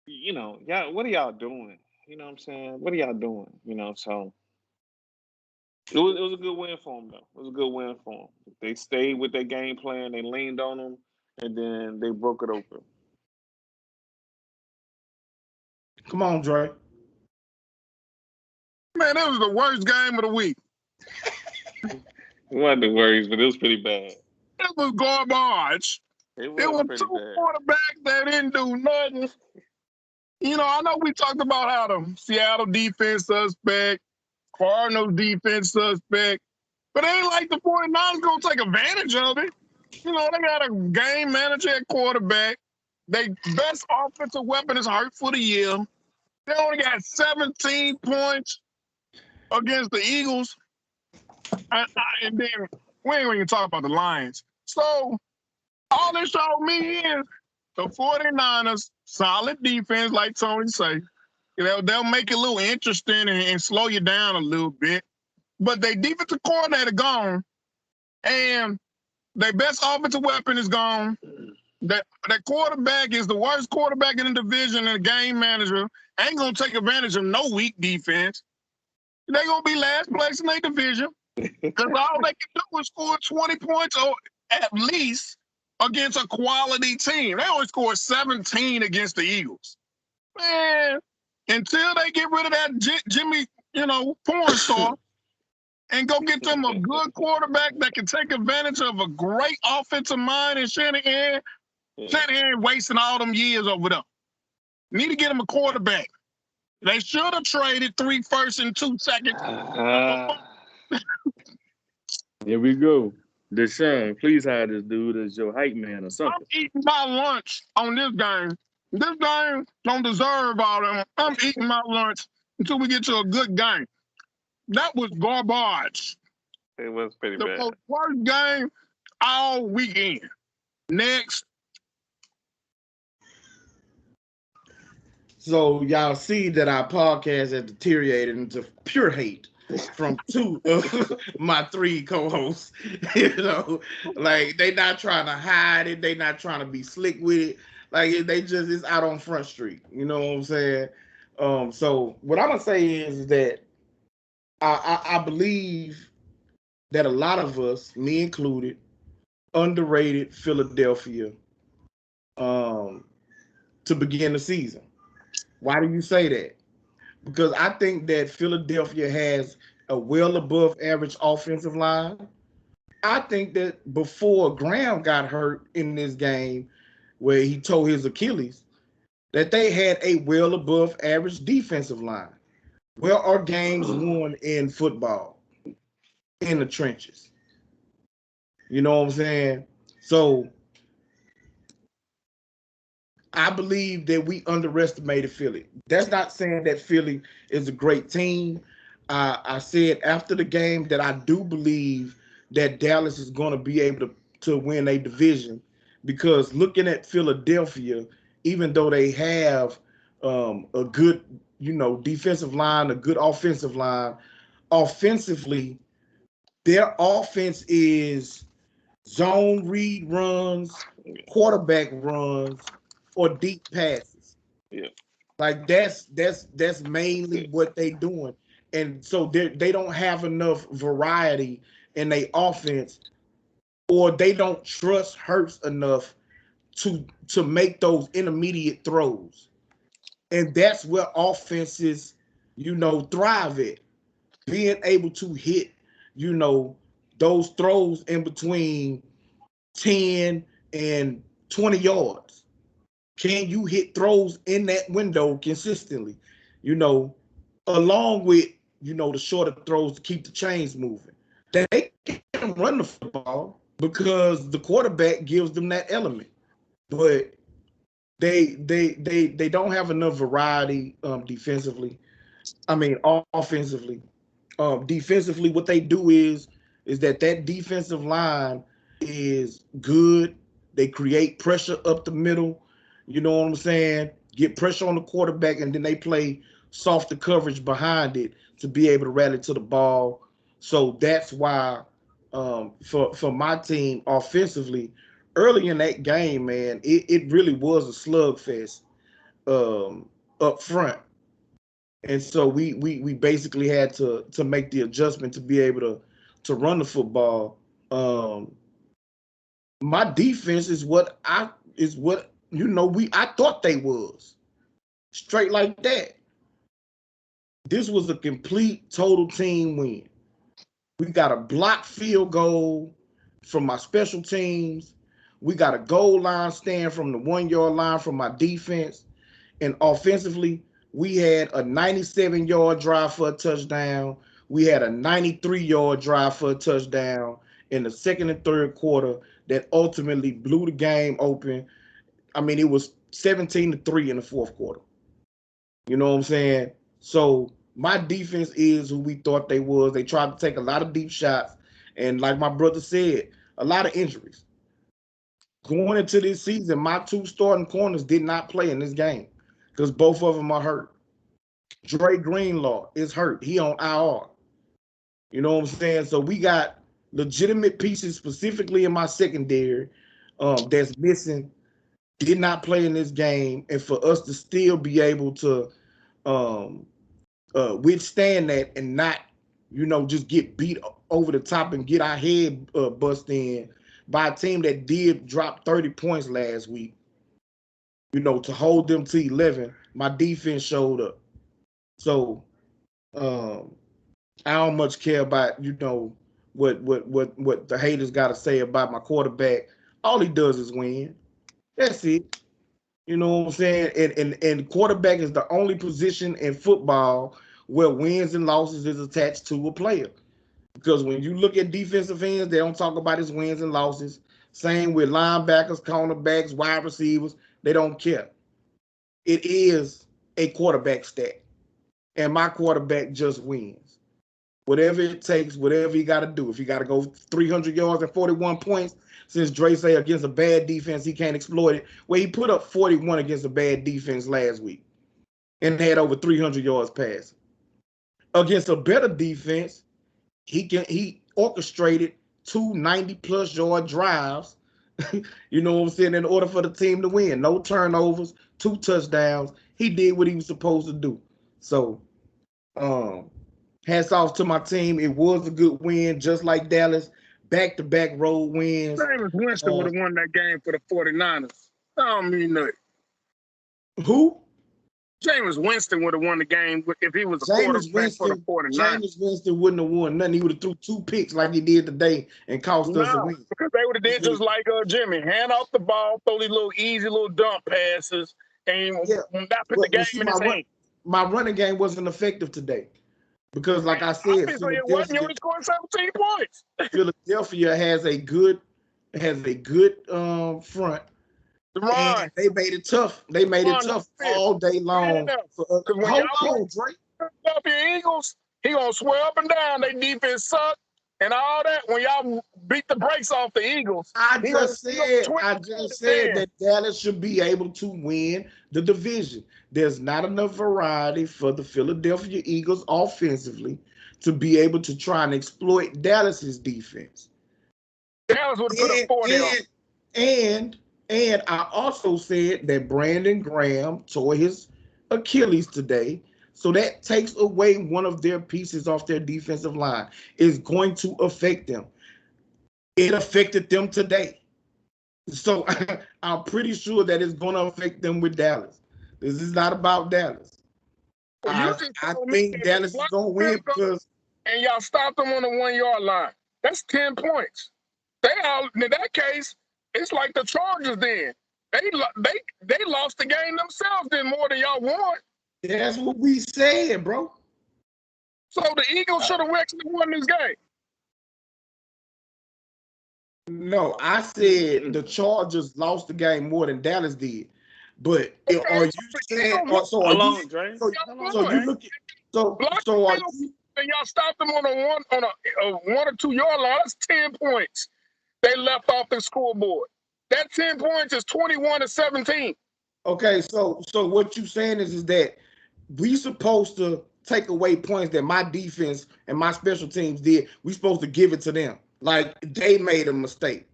y'all, what are y'all doing? You know what I'm saying? What are y'all doing? So it was a good win for them though. It was a good win for them. They stayed with their game plan. They leaned on them, and then they broke it open. Come on, Dre. Man, that was the worst game of the week. It wasn't the worries, but it was pretty bad. It was garbage. It It was was pretty two bad. quarterbacks that didn't do nothing. I know we talked about how the Seattle defense suspect, Cardinals defense suspect, but it ain't like the 49ers going to take advantage of it. They got a game manager at quarterback. Their best offensive weapon is hurt for the year. They only got 17 points against the Eagles. And then we ain't even talk about the Lions. So all this showed me is The 49ers, solid defense, like Tony say. They'll make it a little interesting and slow you down a little bit. But their defensive coordinator gone, and their best offensive weapon is gone. That quarterback is the worst quarterback in the division, and the game manager ain't gonna take advantage of no weak defense. They're gonna be last place in their division because all they can do is score 20 points or at least against a quality team. They only scored 17 against the Eagles. Man, until they get rid of that Jimmy, porn star, and go get them a good quarterback that can take advantage of a great offensive mind in Shanahan. Shanahan wasting all them years over there. Need to get him a quarterback. They should have traded 3 firsts and 2 seconds. Here we go. Deshaun, please hire this dude as your hype man or I'm something. eating my lunch on this game. This game don't deserve all them. I'm eating my lunch until we get to a good game. That was garbage. It was pretty The bad. most worst game all weekend. Next. So y'all see that our podcast has deteriorated into pure hate from 2 of my 3 co-hosts. Like they not trying to hide it, they not trying to be slick with it. Like they just it's out on Front Street. You know what I'm saying? So what I'm gonna say is that I believe that a lot of us, me included, underrated Philadelphia to begin the season. Why do you say that? Because I think that Philadelphia has a well above average offensive line. I think that before Graham got hurt in this game where he tore his Achilles, that they had a well above average defensive line. Where are games won in football? In the trenches. You know what I'm saying? So I believe that we underestimated Philly. That's not saying that Philly is a great team. I said after the game that I do believe that Dallas is going to be able to win a division because looking at Philadelphia, even though they have a good, defensive line, a good offensive line, offensively, their offense is zone read runs, quarterback runs, or deep passes. Yeah. Like that's mainly what they doing. And so they don't have enough variety in their offense, or they don't trust Hurts enough to make those intermediate throws. And that's where offenses, thrive at. Being able to hit, those throws in between 10 and 20 yards. Can you hit throws in that window consistently? Along with, the shorter throws to keep the chains moving. They can run the football because the quarterback gives them that element. But they don't have enough variety defensively. I mean, offensively. Defensively, what they do is that defensive line is good. They create pressure up the middle. You know what I'm saying? Get pressure on the quarterback, and then they play softer coverage behind it to be able to rally to the ball. So that's why for my team offensively, early in that game, man, it really was a slugfest up front. And so we basically had to make the adjustment to be able to run the football. My defense is what I thought they was straight like that. This was a complete total team win. We got a blocked field goal from my special teams. We got a goal line stand from the 1 yard line from my defense. And offensively, we had a 97-yard drive for a touchdown. We had a 93-yard drive for a touchdown in the second and third quarter that ultimately blew the game open. I mean, it was 17-3 in the fourth quarter. You know what I'm saying? So my defense is who we thought they was. They tried to take a lot of deep shots. And like my brother said, a lot of injuries. Going into this season, my 2 starting corners did not play in this game because both of them are hurt. Dre Greenlaw is hurt. He on IR. You know what I'm saying? So we got legitimate pieces specifically in my secondary that's missing, did not play in this game. And for us to still be able to withstand that and not, just get beat over the top and get our head bust in by a team that did drop 30 points last week, to hold them to 11, my defense showed up. So I don't much care about, what the haters got to say about my quarterback. All he does is win. That's it. You know what I'm saying? And quarterback is the only position in football where wins and losses is attached to a player. Because when you look at defensive ends, they don't talk about his wins and losses. Same with linebackers, cornerbacks, wide receivers. They don't care. It is a quarterback stat. And my quarterback just wins. Whatever it takes, whatever he got to do. If he got to go 300 yards and 41 points, since Dre say against a bad defense, he can't exploit it. Well, he put up 41 against a bad defense last week and had over 300 yards passing. Against a better defense, he orchestrated 2 90-plus yard drives, you know what I'm saying, in order for the team to win. No turnovers, 2 touchdowns. He did what he was supposed to do. So, hats off to my team. It was a good win, just like Dallas. Back-to-back road wins. Jameis Winston would have won that game for the 49ers. I don't mean nothing. Who? Jameis Winston would have won the game if he was a quarterback for the 49ers. Jameis Winston wouldn't have won nothing. He would have threw 2 picks like he did today and cost us a win. Because they would have did just like Jimmy. Hand off the ball, throw these little easy little dump passes, and not put the game in his hand. My running game wasn't effective today. Because, like I said, Obviously, it wasn't. You only scored 17 points. Philadelphia has a good front. And they made it tough. They made it tough all day long. Hold on, Drake. Philadelphia Eagles, he gonna swear up and down they defense suck and all that. When y'all beat the brakes off the Eagles, I just said that Dallas should be able to win the division. There's not enough variety for the Philadelphia Eagles offensively to be able to try and exploit Dallas's defense. Dallas would have put up 40 on. And I also said that Brandon Graham tore his Achilles today. So that takes away one of their pieces off their defensive line. It's going to affect them. It affected them today. So I'm pretty sure that it's going to affect them with Dallas. This is not about Dallas. I think Dallas is going to win because... And y'all stopped them on the 1 yard line. That's 10 points. In that case, it's like the Chargers then. They lost the game themselves then more than y'all won. That's what we said, bro. So the Eagles should have actually won this game. No, I said the Chargers lost the game more than Dallas did. But are you saying? So you look at so are you? And y'all stopped them on a 1 or 2 yard line. That's 10 points. They left off the scoreboard. That 10 points is 21-17. Okay, so what you saying is that we supposed to take away points that my defense and my special teams did. We supposed to give it to them. Like they made a mistake.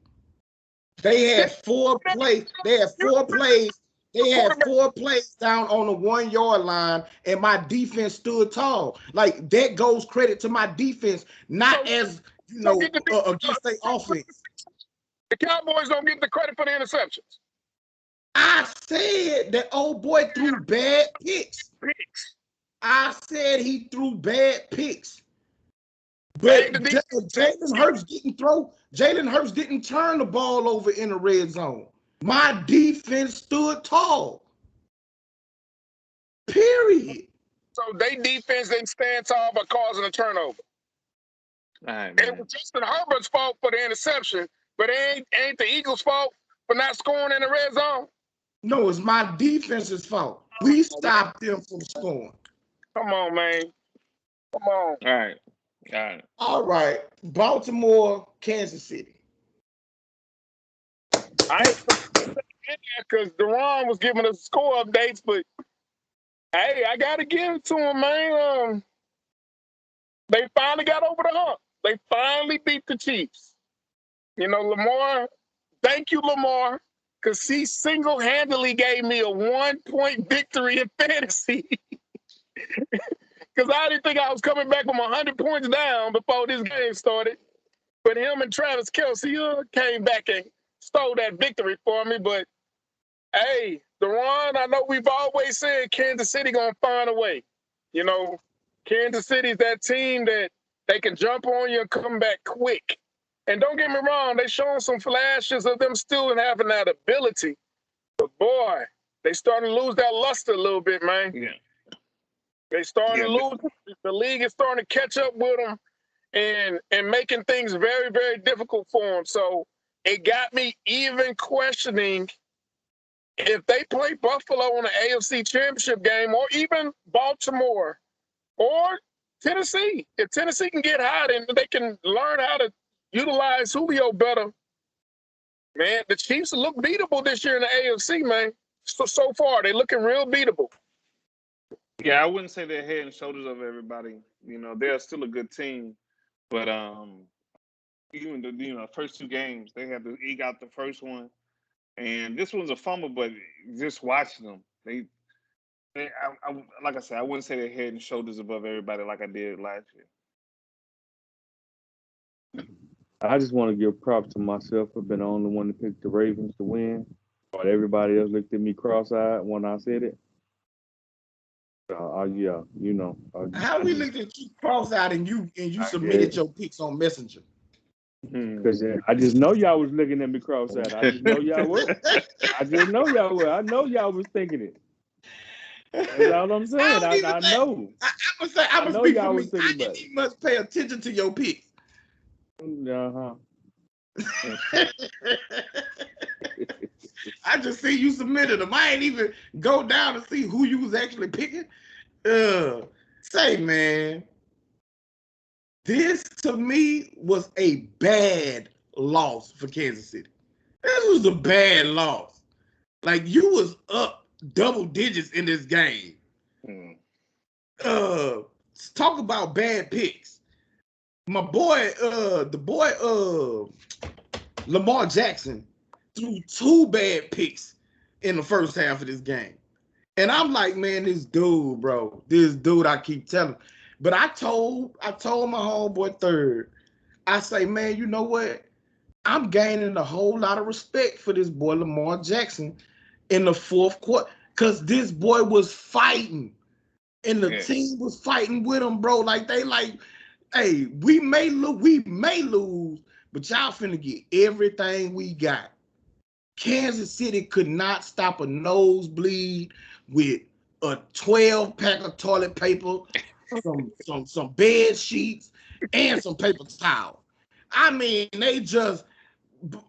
They had 4 plays. They had 4 plays. They had 4 plays down on the 1 yard line, and my defense stood tall. Like that goes credit to my defense, not as against their offense. The Cowboys don't get the credit for the interceptions. I said that old boy threw bad picks. I said he threw bad picks. But Jalen Hurts didn't turn the ball over in the red zone. My defense stood tall. Period. So they defense didn't stand tall by causing a turnover. Right, it was Justin Herbert's fault for the interception, but it ain't the Eagles' fault for not scoring in the red zone. No, it's my defense's fault. We stopped them from scoring. Come on, man. Come on. All right. Baltimore, Kansas City. I ain't because Deron was giving us score updates, but hey, I gotta give it to him, man. They finally got over the hump. They finally beat the Chiefs. You know, Lamar, thank you, Lamar, because he single-handedly gave me a 1-point victory in fantasy. Because I didn't think I was coming back from 100 points down before this game started. But him and Travis Kelce came back and stole that victory for me. But hey, Deron, I know we've always said Kansas City gonna find a way. You know, Kansas City's that team that they can jump on you and come back quick. And don't get me wrong, they showing some flashes of them still having that ability. But boy, they starting to lose that luster a little bit, man. Yeah. They starting to lose. The league is starting to catch up with them and making things very, very difficult for them. So it got me even questioning if they play Buffalo in the AFC Championship game, or even Baltimore or Tennessee. If Tennessee can get hot and they can learn how to utilize Julio better, man, the Chiefs look beatable this year in the AFC, man. So far, they're looking real beatable. Yeah, I wouldn't say they're head and shoulders of everybody. You know, they're still a good team, but even the first two games, they had to eke out the first one, and this one's a fumble. But just watching them, like I said, I wouldn't say they're head and shoulders above everybody like I did last year. I just want to give props to myself for being the only one to pick the Ravens to win, while everybody else looked at me cross-eyed when I said it. Yeah, you know. How we looked at you cross-eyed and you submitted your picks on Messenger? Because I just know y'all was looking at me cross-eyed. I just know y'all was. I just know y'all were. I know y'all was thinking it. That's all I'm saying. I know. I'm gonna say, I'm gonna speak for me. I didn't even much pay attention to your picks. Uh-huh. I just see you submitted them. I ain't even go down to see who you was actually picking. Say, man, this to me was a bad loss for Kansas City. This was a bad loss. Like, you was up double digits in this game. Talk about bad picks. My boy, Lamar Jackson threw 2 bad picks in the first half of this game. And I'm like, man, this dude, I keep telling. But I told my homeboy Third, I say, man, you know what? I'm gaining a whole lot of respect for this boy Lamar Jackson in the fourth quarter, because this boy was fighting. And the team was fighting with him, bro. Like, hey, we may lose, but y'all finna get everything we got. Kansas City could not stop a nosebleed with a 12-pack of toilet paper, some bed sheets, and some paper towels. I mean, they just,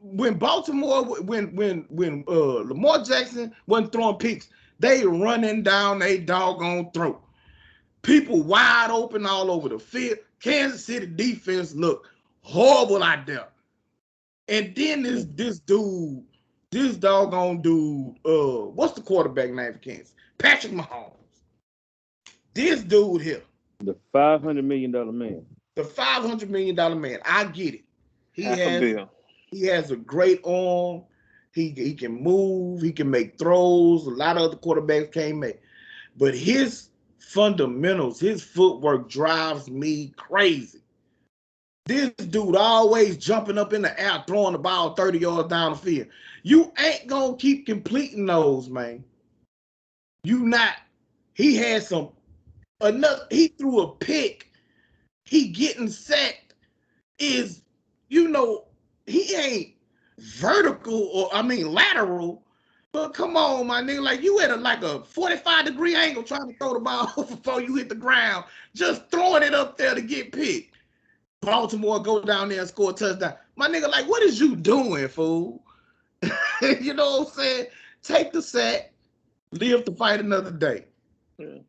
when Lamar Jackson wasn't throwing picks, they running down their doggone throat. People wide open all over the field. Kansas City defense looked horrible out there. And then this doggone dude, what's the quarterback name for Kansas? Patrick Mahomes. This dude here. The $500 million man. The $500 million man. I get it. He has a great arm. He can move. He can make throws. A lot of other quarterbacks can't make. But his fundamentals, his footwork drives me crazy. This dude always jumping up in the air, throwing the ball 30 yards down the field. You ain't gonna keep completing those, man. You not. He had he threw a pick. He getting sacked is, he ain't vertical lateral. But come on, my nigga, like, you at a 45-degree angle trying to throw the ball before you hit the ground, just throwing it up there to get picked. Baltimore go down there and score a touchdown. My nigga, like, what is you doing, fool? You know what I'm saying? Take the sack, live to fight another day. Yeah.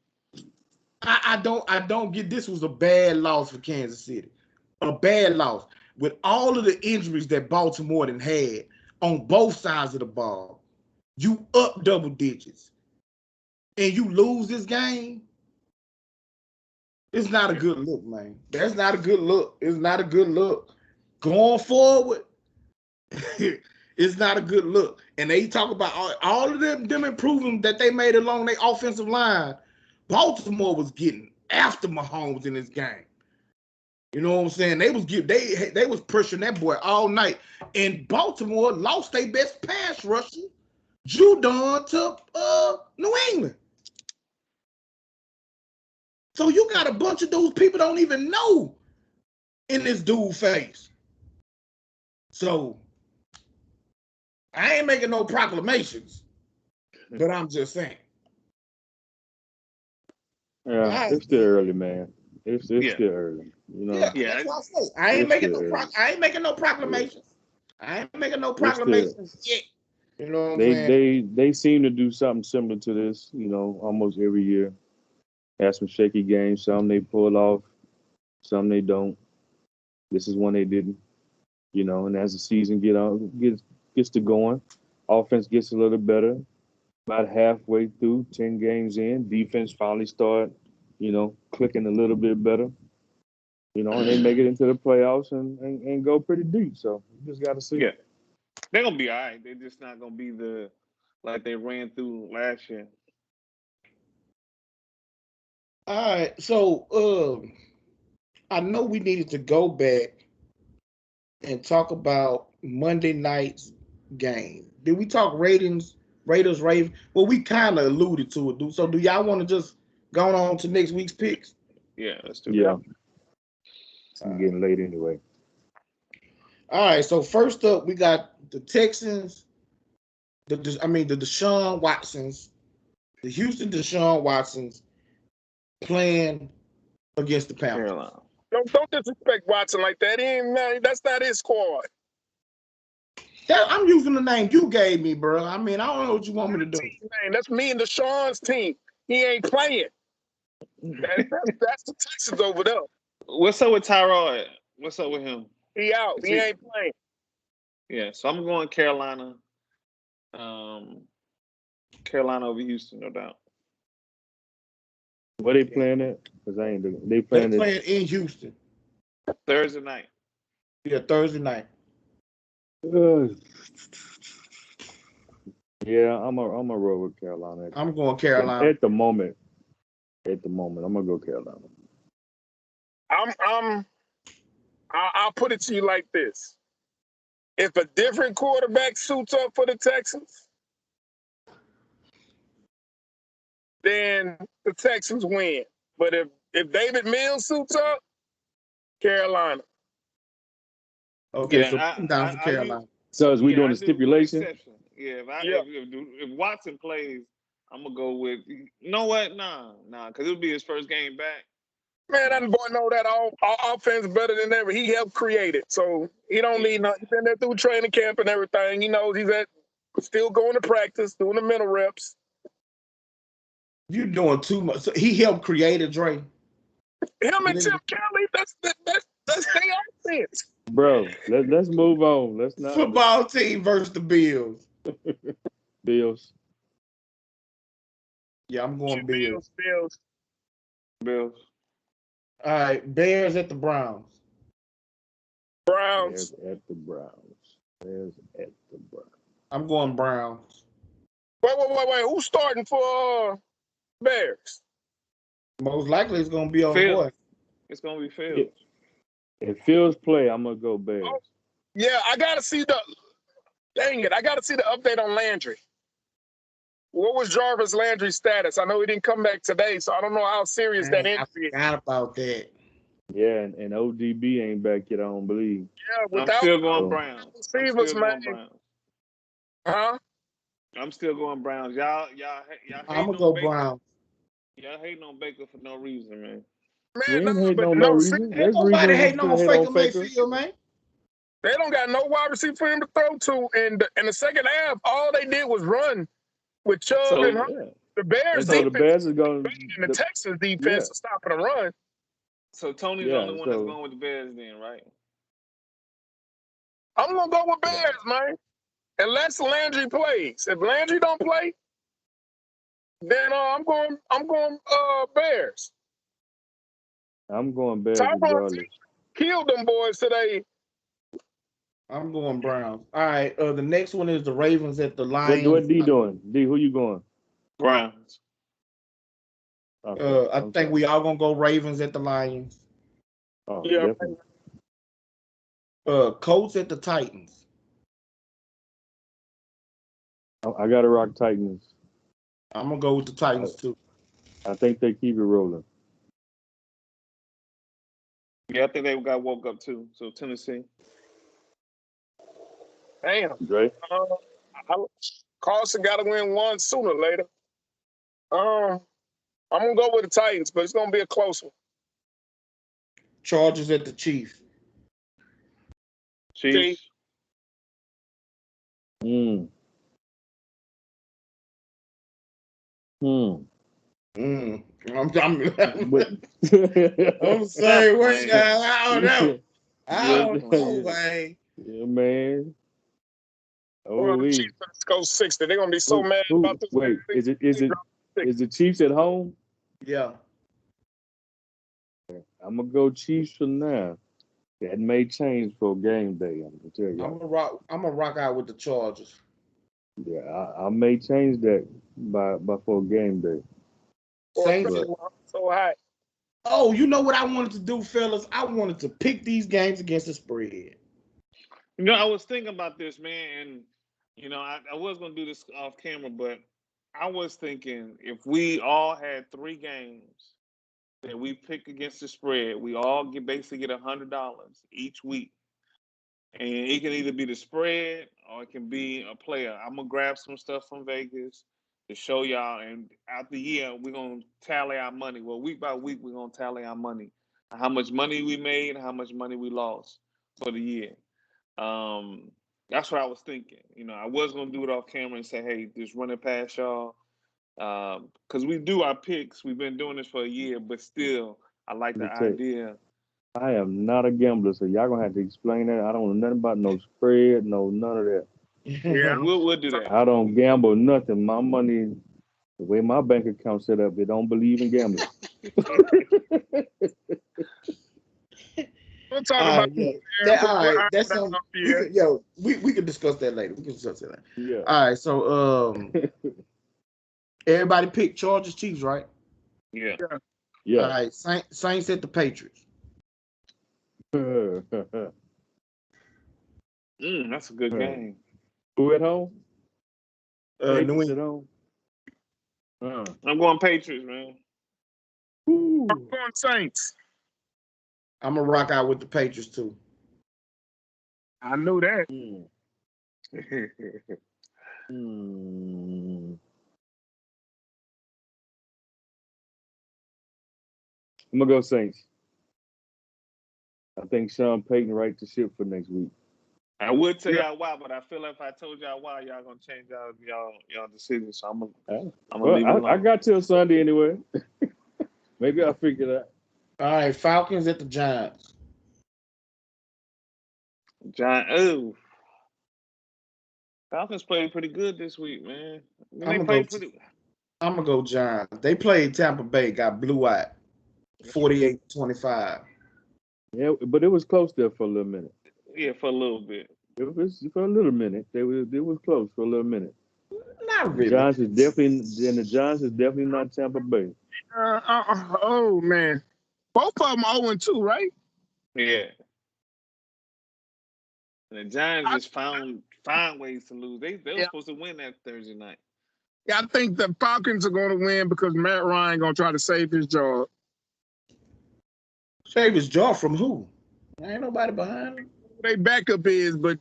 I don't get, this was a bad loss for Kansas City. A bad loss. With all of the injuries that Baltimore had on both sides of the ball. You up double digits and you lose this game. It's not a good look, man. That's not a good look. It's not a good look. Going forward, it's not a good look. And they talk about all of them improving that they made along their offensive line. Baltimore was getting after Mahomes in this game. You know what I'm saying? They was pressuring that boy all night. And Baltimore lost their best pass rusher, Judon, to New England. So you got a bunch of those people don't even know in this dude face. So I ain't making no proclamations, but I'm just saying. Yeah, it's still early, man. It's still early. You know. Yeah, that's what I say. I ain't making no proclamations. I ain't making no proclamations yet. You know what I'm saying? They seem to do something similar to this, you know, almost every year. Have some shaky games. Some they pull off, some they don't. This is one they didn't, you know. And as the season gets to going, offense gets a little better. About halfway through, 10 games in, defense finally start, you know, clicking a little bit better. You know, and they make it into the playoffs and go pretty deep. So you just got to see. Yeah, they're gonna be all right. They're just not gonna be like they ran through last year. All right, so I know we needed to go back and talk about Monday night's game. Did we talk ratings, Raiders, Ravens? Well, we kind of alluded to it. So do y'all want to just go on to next week's picks? Yeah, let's do that. I'm getting late anyway. All right, so first up, we got the Texans, the Deshaun Watsons, the Houston Deshaun Watsons playing against the Panthers. Carolina. Don't disrespect Watson like that. That's not his squad. I'm using the name you gave me, bro. I mean, I don't know what you want me to do. That's me and Deshaun's team. He ain't playing. That's the Texans over there. What's up with Tyrod? What's up with him? He out. He ain't playing. Yeah, so I'm going Carolina. Carolina over Houston, no doubt. Where they playing at? Because I ain't doing. They playing in Houston. Thursday night. Yeah, Thursday night. Yeah, I'm a roll with Carolina. I'm going Carolina at the moment. I'm gonna go Carolina. I'll put it to you like this: if a different quarterback suits up for the Texans, then the Texans win. But if David Mills suits up, Carolina. Okay, yeah, so I'm down for Carolina. So as we doing a stipulation? If Watson plays, I'm gonna go with. You know what? Nah, because it'll be his first game back. Man, that boy know that all offense better than ever. He helped create it, so he don't need nothing. He's been there through training camp and everything. He knows he's still going to practice, doing the mental reps. You doing too much. So he helped create it, Dre. Him and Tim Kelly, that's their offense. Bro, let's move on. Let's not football team versus the Bills. Bills. Yeah, I'm going Bills. Bills. All right, Bears at the Browns. Browns. Bears at the Browns. I'm going Browns. Wait. Who's starting for Bears? Most likely it's going to be our boy. It's going to be Fields. If Fields play, I'm going to go Bears. Oh, yeah, I got to see I got to see the update on Landry. What was Jarvis Landry's status? I know he didn't come back today, so I don't know how serious that injury is. I forgot about that. Yeah, and ODB ain't back yet, I don't believe. Yeah, I'm still going Browns. Huh? I'm still going Browns. Y'all I'm going to go Browns. Y'all hating on Baker for no reason, man. Man, ain't no reason. Ain't nobody hating on Baker Mayfield, man. They don't got no wide receiver for him to throw to. And in the second half, all they did was run with Chubb and Hunt. Yeah. The Bears defense, the Bears is going and the Texans defense is stopping the run. So Tony's the only one that's going with the Bears then, right? I'm gonna go with Bears, man. unless Landry plays. If Landry don't play, then I'm going Bears. I'm going Bears So I'm going to regardless. kill them boys today. I'm going Browns. All right. The next one is the Ravens at the What Lions. D doing? D, who you going? Browns. Okay, I I'm think sorry. we all gonna go Ravens at the Lions. Oh, Yeah. definitely. Colts at the Titans. I got to rock Titans. I'm gonna go with the Titans too. I think they keep it rolling. Yeah, I think they got woke up too. So Tennessee. Damn. Dre? Carson got to win one sooner or later. I'm going to go with the Titans, but it's going to be a close one. Chargers at the Chiefs. Chiefs. Hmm. I'm But I'm saying, wait, guys, I don't know. Just Man. Yeah, man. Well, Oh, the Chiefs go 60. They're going to be so mad about this. wait, is the Chiefs at home? Yeah. I'm gonna go Chiefs for now. That may change for game day. I'm gonna tell y'all. I'm gonna rock out with the Chargers. Yeah, I may change that by for game day. Saints. So high. Oh, you know what I wanted to do, fellas? I wanted to pick these games against the spread. You know, I was thinking about this, man, and you know, I was gonna do this off camera, but I was thinking if we all had 3 games that we pick against the spread, we all basically get $100 each week, and it can either be the spread or it can be a player. I'm gonna grab some stuff from Vegas to show y'all, and out the year we're gonna tally our money. Well, week by week we're gonna tally our money, how much money we made, how much money we lost for the year. That's what I was thinking. You know, I was gonna do it off camera and say, "Hey, just run it past y'all," because we do our picks. We've been doing this for a year, but still, I like the Let me tell you, idea. I am not a gambler, so y'all gonna have to explain that. I don't know nothing about no spread, none of that. Yeah. We'll do that. I don't gamble nothing. My money, the way my bank account set up, it don't believe in gambling. We'll talk All about right, yeah. it. All right, that's I- something yeah. we could discuss that later. We can discuss that later. Yeah. All right, so everybody picked Chargers, Chiefs, right? Yeah. All Yeah. right, Saints at the Patriots. That's a good game. Who at home? New Patriots at England. home. I'm going Patriots, man. Ooh. I'm going Saints. I'm gonna rock out with the Patriots too. I knew that. I'm gonna go Saints. I think Sean Payton right the ship for next week. I would tell y'all why, but I feel like if I told y'all why, y'all gonna change y'all decision. So I'm gonna leave it alone. I got till Sunday anyway. Maybe I'll figure it out. All right, Falcons at the Giants. Falcons played pretty good this week, man. I'm gonna go Giants. They played Tampa Bay, got blew out, 48-25. Yeah, but it was close there for a little minute. Yeah, for a little bit. It was for a little minute. It was close for a little minute. Not really. The Giants is definitely not Tampa Bay. Oh man, both of them 0-2, right? Yeah. And the Giants just find ways to lose. They were supposed to win that Thursday night. Yeah, I think the Falcons are going to win because Matt Ryan going to try to save his job. Save his jaw from who? Ain't nobody behind him. They backup is, but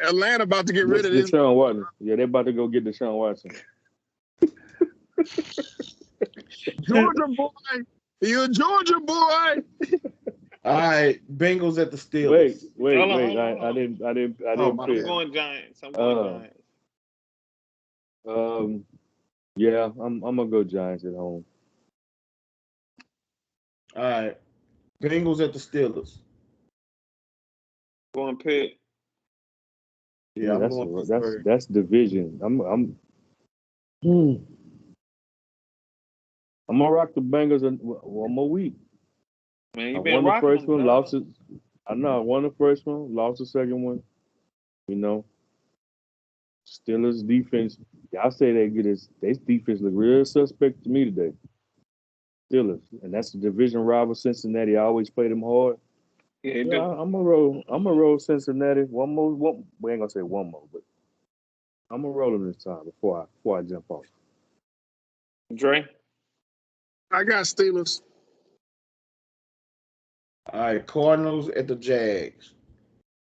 Atlanta about to get rid of this. Deshaun Watson. Yeah, they about to go get Deshaun Watson. Georgia boy. You're a Georgia boy. All right, Bengals at the Steelers. Wait. Hold on. I didn't Oh, pick. I'm going Giants. Giants. Yeah, I'm gonna go Giants at home. All right, Bengals at the Steelers. Going Pitt. Yeah, I'm that's going that's Pittsburgh. that's division. Hmm, I'm gonna rock the Bengals one more week. Man, I you been won the rocking first them, one, dog. lost it. I know I won the first one, lost the second one. You know, Steelers defense. Y'all say they get this. Their defense look real suspect to me today. Steelers, and that's the division rival Cincinnati. I always play them hard. Yeah, they Yeah, do. I'm gonna roll. I'm gonna roll Cincinnati. One more. We ain't gonna say one more, but I'm gonna roll them this time before I jump off. Dre. I got Steelers. All right, Cardinals at the Jags.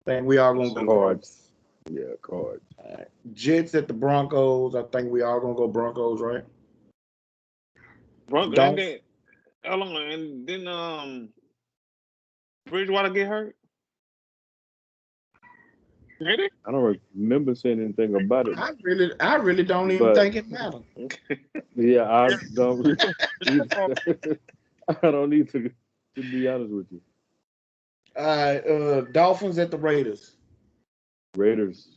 Think we all gonna go Cardinals. Cards. Yeah, cards. All right. Jets at the Broncos. I think we all gonna go Broncos, right? Bronco and Dolphins. then how long and then Bridgewater get hurt? Ready? I don't remember saying anything about it, I really don't even but think it matters. yeah, I don't. I don't need to be honest with you. All right, Dolphins at the Raiders. Raiders.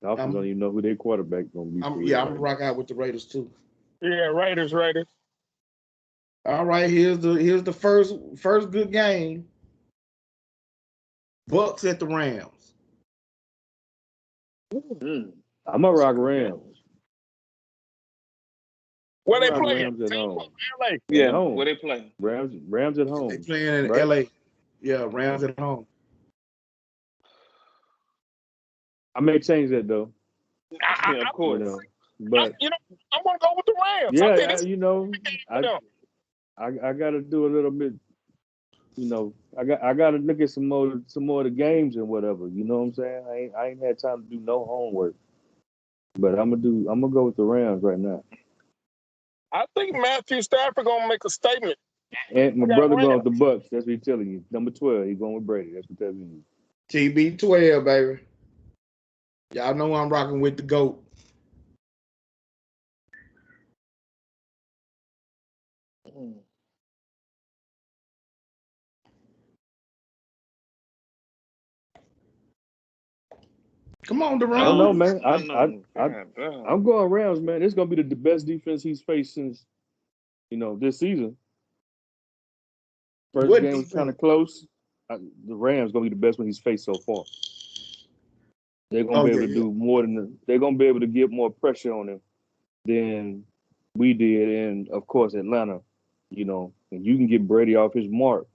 Dolphins don't I'm, even know who their quarterback gonna be for I'm real yeah, I'm right gonna now. rock out with the Raiders too. Yeah, Raiders. All right, here's the first good game. Bucks at the Rams. Hmm. I'm gonna That's a rock good game. Rams. Where I'm they gonna rock play at? Rams at Tampa, home. LA. At Yeah, where home. they play? Rams at They home. playing in Right? LA. Yeah, Rams at home. I may change that though. I, Yeah, of I, You course. know. But I'm gonna go with the Rams. I think yeah, this is I them. I gotta do a little bit. I gotta look at some more of the games and whatever. You know what I'm saying? I ain't had time to do no homework. But I'm gonna go with the Rams right now. I think Matthew Stafford gonna make a statement. And my I got brother going with Rams. the Bucks. That's what he's telling you. Number 12, he's going with Brady. That's what that means. TB12, baby. Y'all know I'm rocking with the GOAT. Hmm. Come on, I don't know, Deron. man. I know. God damn. I'm going Rams, man. It's gonna be the best defense he's faced since this season. First What game was kind defense? of close. The Rams gonna be the best one he's faced so far. They're gonna Oh be yeah, able to yeah. do more they're gonna be able to get more pressure on him than we did, and of course Atlanta. And you can get Brady off his mark.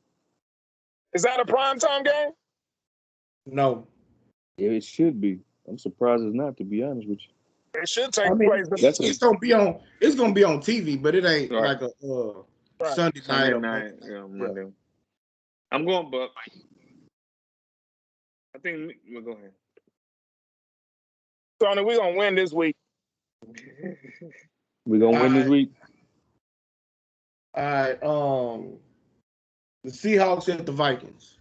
Is that a primetime game? No. It should be. I'm surprised it's not, to be honest with It should I take mean, place. That's it's gonna be on TV, but it ain't Right. like a Right. Sunday night Sunday or Monday night. night. Yeah, Yeah. Monday. I'm going Bucks. I think we'll go ahead. Tony, we're gonna win this week. we're gonna All win this right, week. all right. The Seahawks at the Vikings.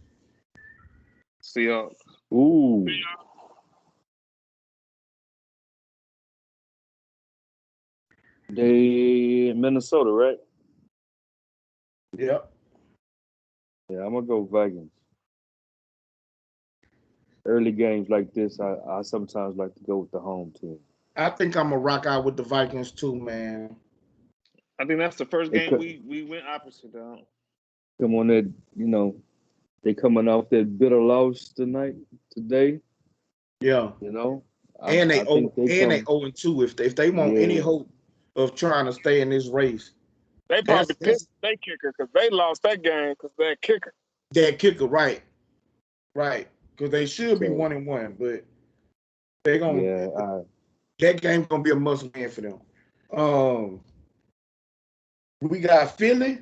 Seahawks. Ooh, they in Minnesota, right? Yep. Yeah, I'm gonna go Vikings. Early games like this, I sometimes like to go with the home team. I think I'm gonna rock out with the Vikings too, man. I think that's the first They game cut, we went opposite down. come on that, they coming off that bitter loss today. Yeah. You know, And I think they they come. 0-2. If they want any Yeah, hope of trying to stay in this race, They that's probably pissed their kicker because they lost that game because their kicker. that kicker, right? Right. Because they should be so 1-1, but they gonna yeah, that game's gonna be a must win for them. Um, we got Philly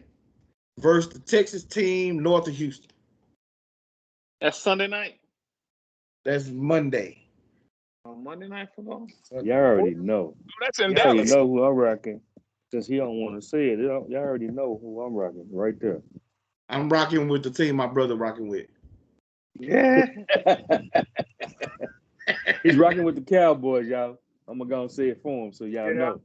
versus the Texas team north of Houston. That's Sunday night. That's Monday. On Monday night football. y'all already know. That's in Y'all already Dallas. know who I'm rocking. Since he don't want to say it, y'all already know who I'm rocking right there. I'm rocking with the team my brother rocking with. Yeah. He's rocking with the Cowboys, y'all. I'm gonna go and say it for him so y'all Yeah. know.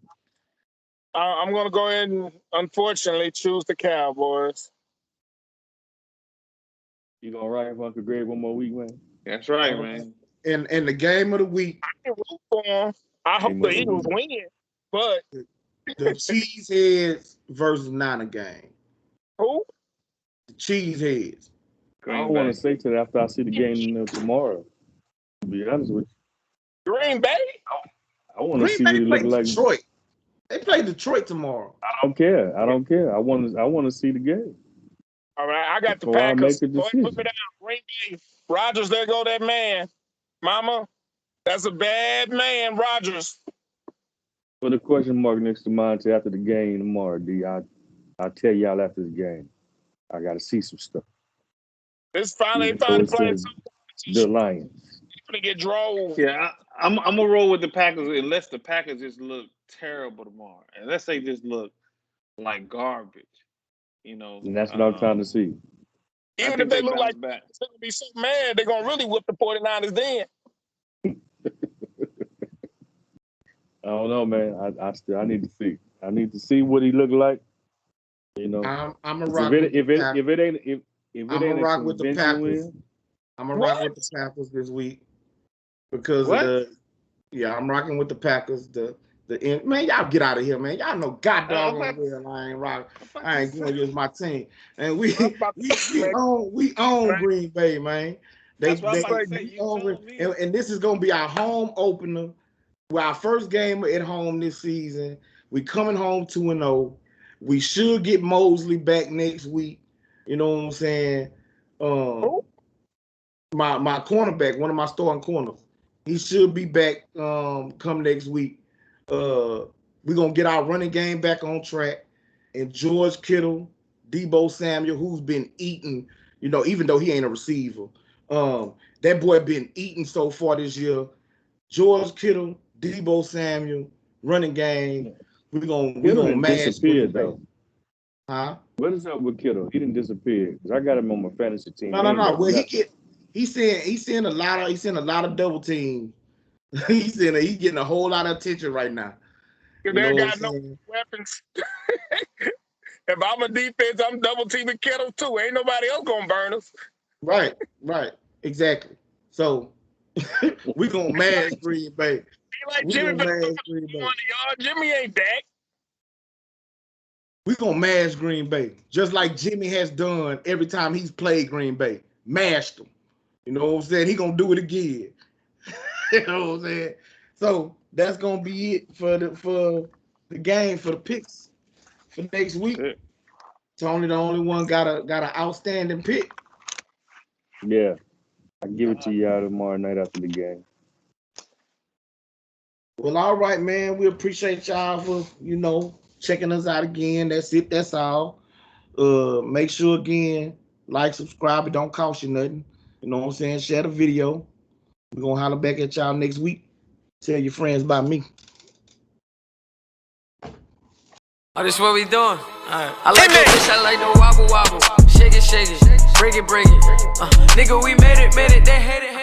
I'm gonna go ahead and unfortunately choose the Cowboys. You gonna rock with Uncle Greg one more week, man? That's right, man. And the game of the week, I can root for him. I hope Game the of the Eagles week. win. But the Cheeseheads versus Niner game. who? The Cheeseheads. I don't Green want Bay. to say to that after I see the game tomorrow. To be honest with you, Green Bay? I want to Green see what Bay he look play like. Detroit. They play Detroit tomorrow. I don't care. I don't care. I want to see the game All right, I got the before I Packers. make a Go ahead and put me decision. down. Green Bay. Rodgers, there go that man. Mama, that's a bad man, Rodgers. Put a question mark next to mine till after the game tomorrow, D. I'll tell y'all after the game. I got to see some stuff. This finally Even though it playing says some the Lions. gonna get drove. Yeah, I'm gonna roll with the Packers unless the Packers just look terrible tomorrow. Unless they just look like garbage. You know. And that's what I'm trying to see. I Even think if they they look bounce like back. they're gonna be so mad, they're gonna really whip the 49ers then. I don't know, man. I need to see. I need to see what he look like. You know, I'm a 'cause rock if it ain't a rock with the convincing Packers. win, I'm gonna rock with the Packers this week because What? of I'm rocking with the Packers. Man, y'all get out of here, man. Y'all know god doggone well I ain't rocking. I ain't going against my team. And we own Green Bay, man. That's what I'm about to say. You told me. And this is gonna be our home opener. Well, our first game at home this season. We coming home 2-0. We should get Mosley back next week. You know what I'm saying? My cornerback, one of my starting corners, he should be back come next week. We're gonna get our running game back on track. And George Kittle, Deebo Samuel, who's been eating, even though he ain't a receiver. That boy been eating so far this year. George Kittle, Deebo Samuel, running game. We're gonna mash disappear though. Huh? What is up with Kittle? He didn't disappear because I got him on my fantasy team. No. Well, he's seeing a lot of double teams. He's getting a whole lot of attention right now. They got no weapons. If I'm a defense, I'm double teaming Kittle too. Ain't nobody else gonna burn us. Right, exactly. So we gonna mash Green Bay. He like Jimmy, but Jimmy ain't that. We gonna mash Green Bay, just like Jimmy has done every time he's played Green Bay. Mashed them. You know what I'm saying? He gonna do it again. You know what I'm saying? So that's gonna be it for the game, for the picks for next week. Good. Tony, the only one got an outstanding pick. Yeah, I give it to y'all tomorrow night after the game. Well, all right, man. We appreciate y'all for checking us out again. That's it. That's all. Make sure again, like, subscribe. It don't cost you nothing. You know what I'm saying? Share the video. We're gonna holler back at y'all next week. Tell your friends about me. Oh, this what we doing? I like that bitch, I like the wobble wobble. Shake it, shake it. Break it, break it. Nigga, we made it, they hate it.